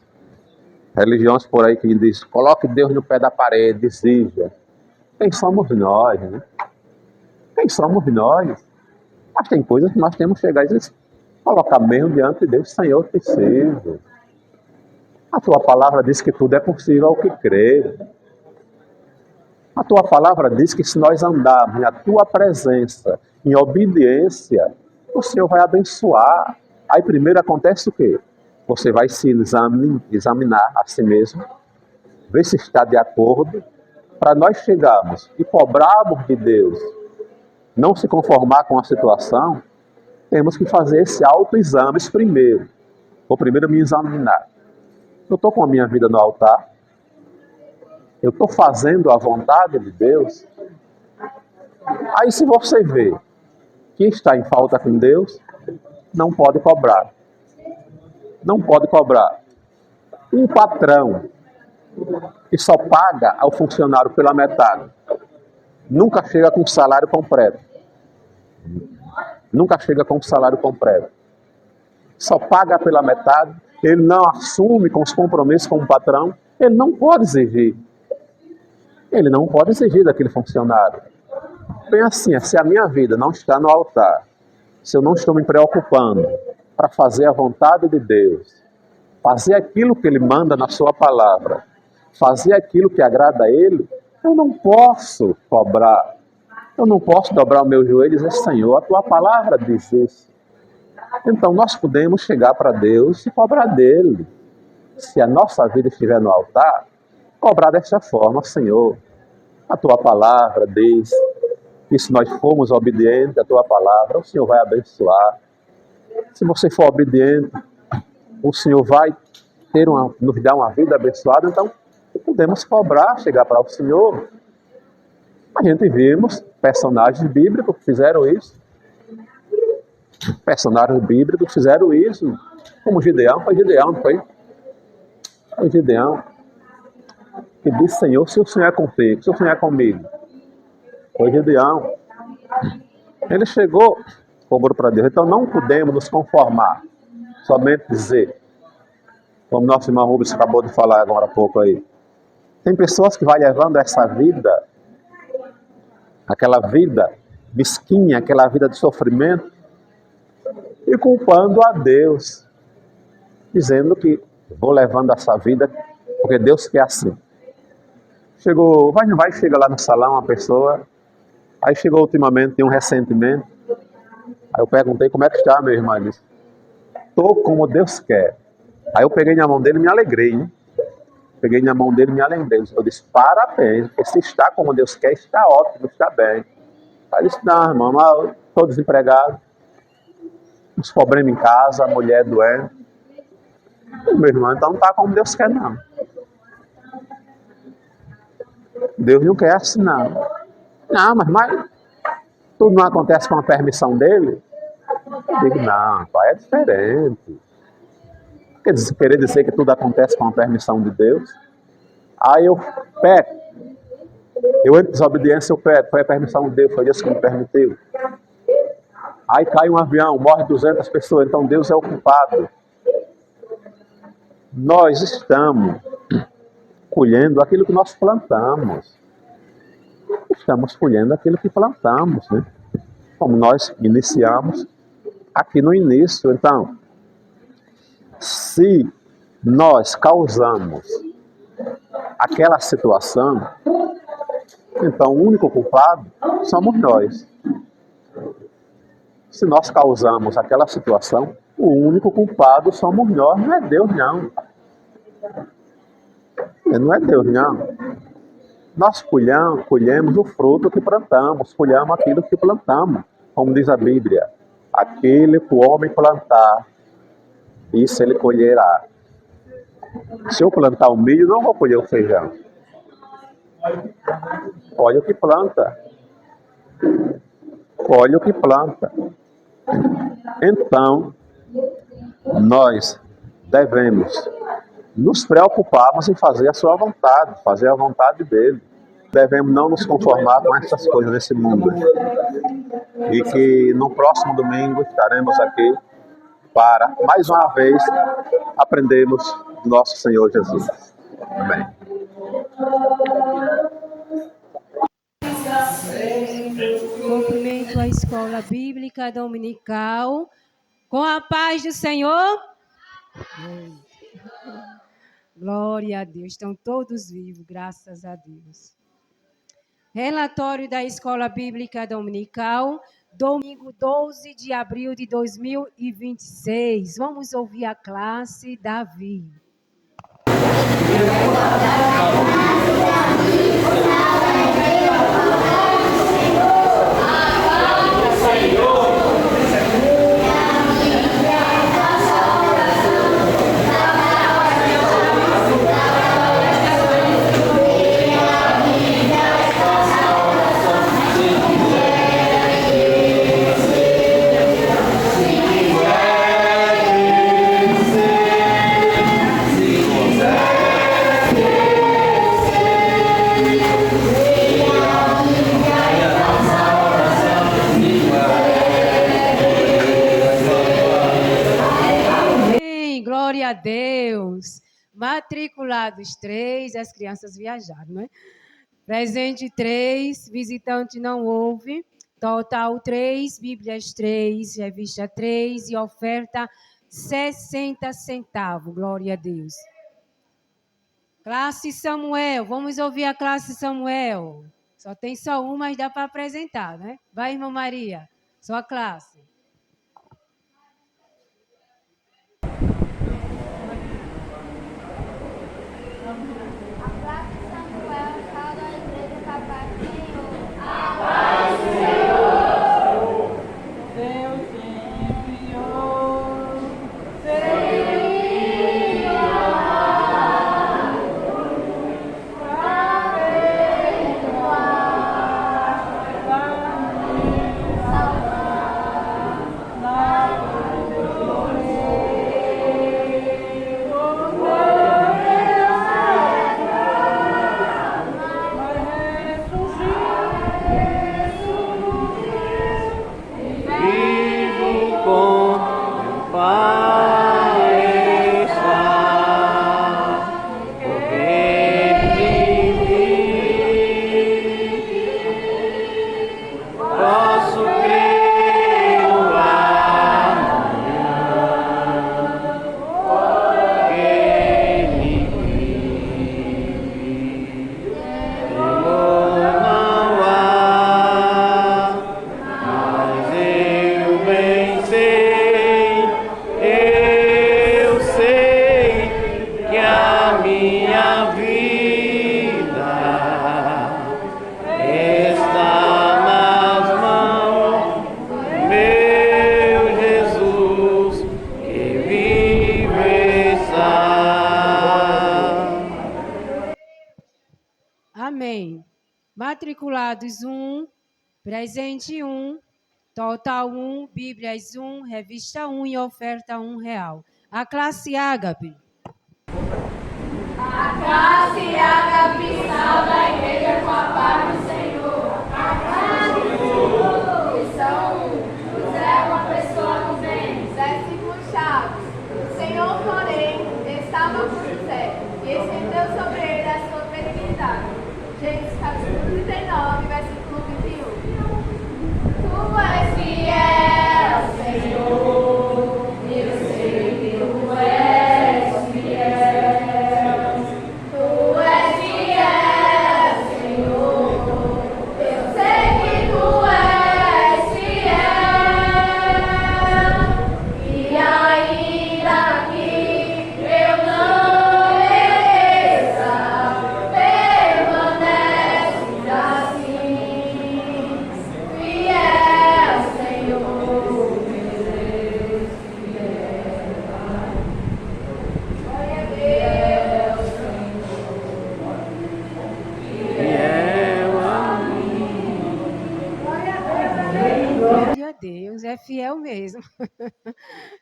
religiões por aí que diz, coloque Deus no pé da parede, exija. Quem somos nós, né? Quem somos nós? Mas tem coisas que nós temos que chegar e dizer, colocar mesmo diante de Deus, Senhor, preciso. A tua palavra diz que tudo é possível ao que crê. A tua palavra diz que se nós andarmos na tua presença, em obediência, o Senhor vai abençoar. Aí primeiro acontece o quê? Você vai se examinar a si mesmo, ver se está de acordo, para nós chegarmos e cobrarmos de Deus, não se conformar com a situação, temos que fazer esse autoexame primeiro. Vou primeiro me examinar. Eu estou com a minha vida no altar? Eu estou fazendo a vontade de Deus? Aí se você vê que está em falta com Deus, não pode cobrar. Não pode cobrar. Um patrão que só paga ao funcionário pela metade, nunca chega com salário completo. Nunca chega com salário completo. só paga pela metade, ele não assume com os compromissos com o patrão, ele não pode exigir. Ele não pode exigir daquele funcionário. Bem assim, se a minha vida não está no altar, se eu não estou me preocupando para fazer a vontade de Deus, fazer aquilo que Ele manda na sua palavra, fazer aquilo que agrada a Ele, eu não posso cobrar. Eu não posso dobrar o meu joelho e dizer, Senhor, a tua palavra diz isso. Então nós podemos chegar para Deus e cobrar dele. Se a nossa vida estiver no altar, cobrar desta forma, Senhor, a tua palavra diz que se nós formos obedientes à tua palavra, o Senhor vai abençoar. Se você for obediente, o Senhor vai nos dar uma vida abençoada. Então podemos cobrar, chegar para o Senhor. A gente vimos personagens bíblicos que fizeram isso. Personagens bíblicos fizeram isso. Como Gideão, foi Gideão que disse, Senhor, se o Senhor é contigo, se o Senhor é comigo. Foi Gideão. Ele chegou, cobrou para Deus. Então não podemos nos conformar, somente dizer, como nosso irmão Rubens acabou de falar agora há pouco aí. Tem pessoas que vão levando essa vida, aquela vida mesquinha, aquela vida de sofrimento, e culpando a Deus, dizendo que vou levando essa vida porque Deus quer assim. Chega lá no salão uma pessoa, aí chegou ultimamente, tem um ressentimento, aí eu perguntei como é que está, meu irmão, ele disse, estou como Deus quer. Aí eu peguei na mão dele e me alegrei, né? Peguei na mão dele e me alegrei. Eu disse, parabéns, porque se está como Deus quer, está ótimo, está bem. Aí ele disse, não, irmão, estou desempregado, os problemas em casa, a mulher doente. Meu irmão, então não está como Deus quer, não. Deus não quer assim, não. Não, mas tudo não acontece com a permissão dele? Eu digo, não, pai, é diferente. Querer dizer que tudo acontece com a permissão de Deus? Aí eu peco. Eu entro em desobediência, eu peco. Foi a permissão de Deus, foi Deus que me permitiu. Aí cai um avião, morre 200 pessoas, então Deus é o culpado. Nós estamos colhendo aquilo que nós plantamos. Estamos colhendo aquilo que plantamos, né? Como nós iniciamos aqui no início. Então, se nós causamos aquela situação, então o único culpado somos nós. Se nós causamos aquela situação, o único culpado somos nós, não é Deus, não. Não é Deus, não. Nós colhemos o fruto que plantamos, colhemos aquilo que plantamos. Como diz a Bíblia, aquele que o homem plantar, isso ele colherá. Se eu plantar o milho, não vou colher o feijão. Olha o que planta. Olha o que planta. Então, nós devemos nos preocuparmos em fazer a sua vontade, fazer a vontade dele. Devemos não nos conformar com essas coisas desse mundo. E que no próximo domingo estaremos aqui para, mais uma vez, aprendermos do nosso Senhor Jesus. Amém. Cumprimento a Escola Bíblica Dominical com a paz do Senhor. Glória a Deus, estão todos vivos, graças a Deus. Relatório da Escola Bíblica Dominical, domingo 12 de abril de 2026. Vamos ouvir a classe Davi. Yeah. Glória a Deus. Matriculados 3, as crianças viajaram, né? Presente 3, visitante não houve. Total 3, Bíblias 3, revista 3 e oferta 60 centavos. Glória a Deus. Classe Samuel, vamos ouvir a classe Samuel. Só tem só uma, mas dá para apresentar, né? Vai, irmã Maria, sua classe. Amém. Matriculados 1, presente 1, total 1, Bíblias 1, revista 1 e oferta R$1. A classe Ágape. A classe Ágape salva a igreja com a paz do Senhor. A classe São José é uma pessoa do bem. Versículo chave. O Senhor, porém, estava com José e estendeu sobre ele a sua benignidade. Gênesis capítulo 39, versículo 21. Tu és fiel, Senhor, eu sei que tu és fiel. Tu és fiel, Senhor, eu sei que tu és fiel. E ainda que eu não mereça, permaneces assim. Fiel, Senhor, meu Deus, fiel. Glória a Deus, Glória a Deus, é fiel mesmo.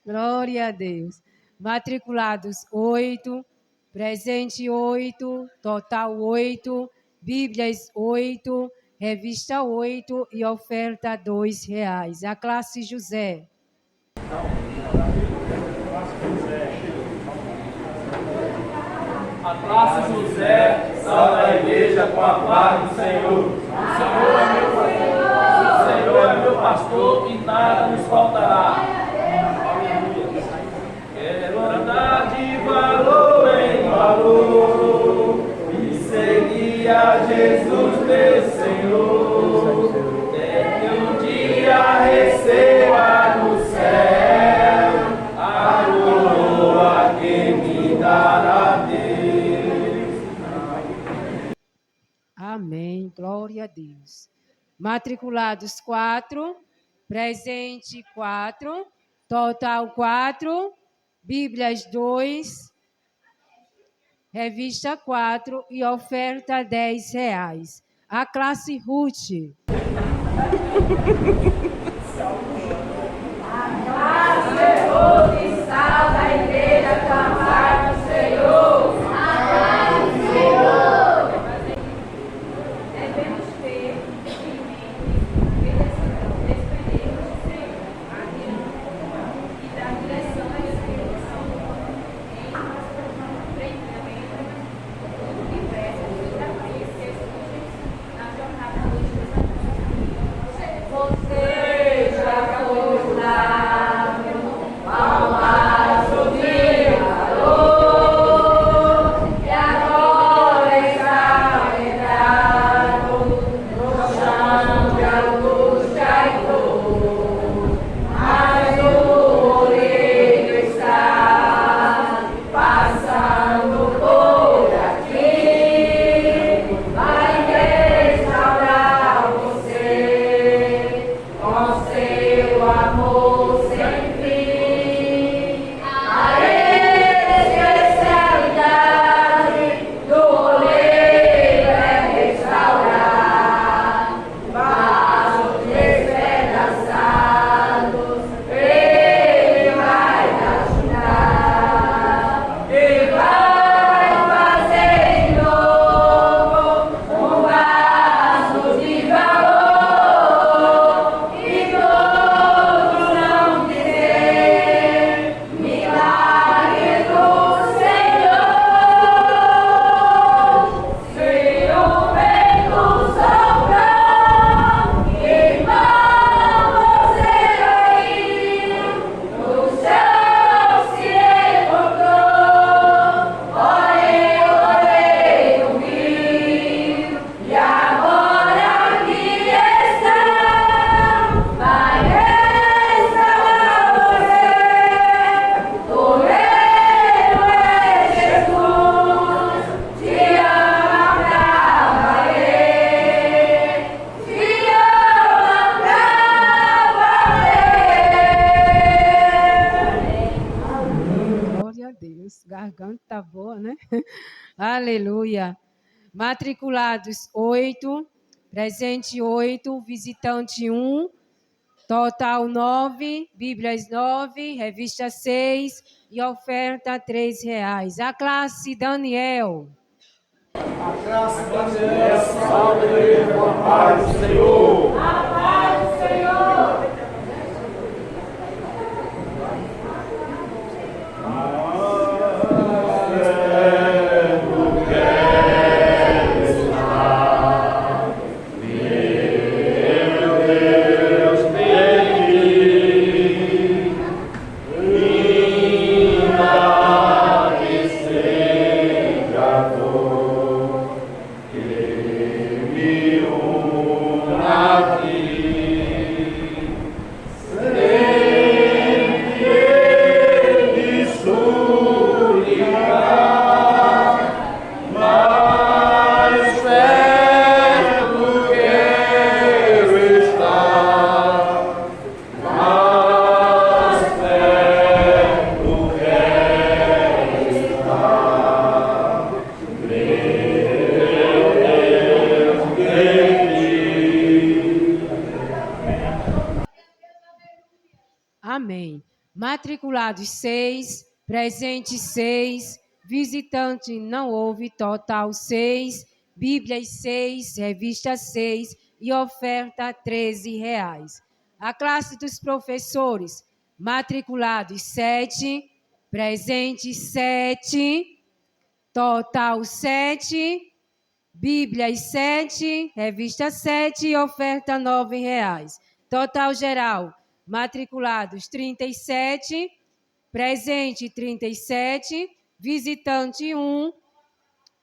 Glória a Deus. Matriculados 8, presente 8, total 8, Bíblias 8, revista 8 e oferta R$2. A classe José. A classe José salva a igreja com a paz do Senhor. O Senhor é meu pastor e nada nos faltará. Quero andar de valor em valor e seguir a Jesus, meu Senhor. Até que um dia receba no céu a coroa que me dará Deus. Amém. Glória a Deus. Matriculados 4, presente 4, total 4, Bíblias 2, revista 4 e oferta R$10. A classe Ruth. salva a igreja com a paz do Senhor. A paz do Senhor. Devemos ter em mente que dependemos do Senhor, adiante e dar direção à execução. garganta tá boa, né? Aleluia. Matriculados 8, presente 8, visitante 1, total 9, Bíblias 9, revista 6 e oferta R$3. A classe Daniel. Salve a igreja com a paz do Senhor. A paz do Senhor. Amém. Matriculados 6, presente 6, visitante não houve, total 6, Bíblias 6, revista 6 e oferta R$13. A classe dos professores, matriculados 7, presente 7, total 7, Bíblias 7, revista 7 e oferta R$9. Total geral, matriculados 37, presente 37, visitante 1,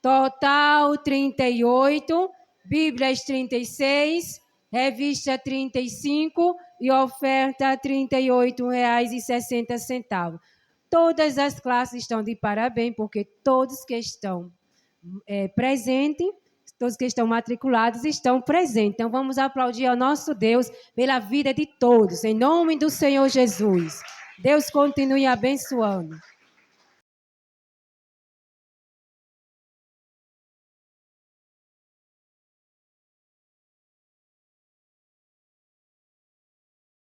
total 38, Bíblias 36, revista 35 e oferta R$38,60. Todas as classes estão de parabéns, porque todos que estão presentes, todos que estão matriculados estão presentes. Então, vamos aplaudir ao nosso Deus pela vida de todos, em nome do Senhor Jesus. Deus continue abençoando.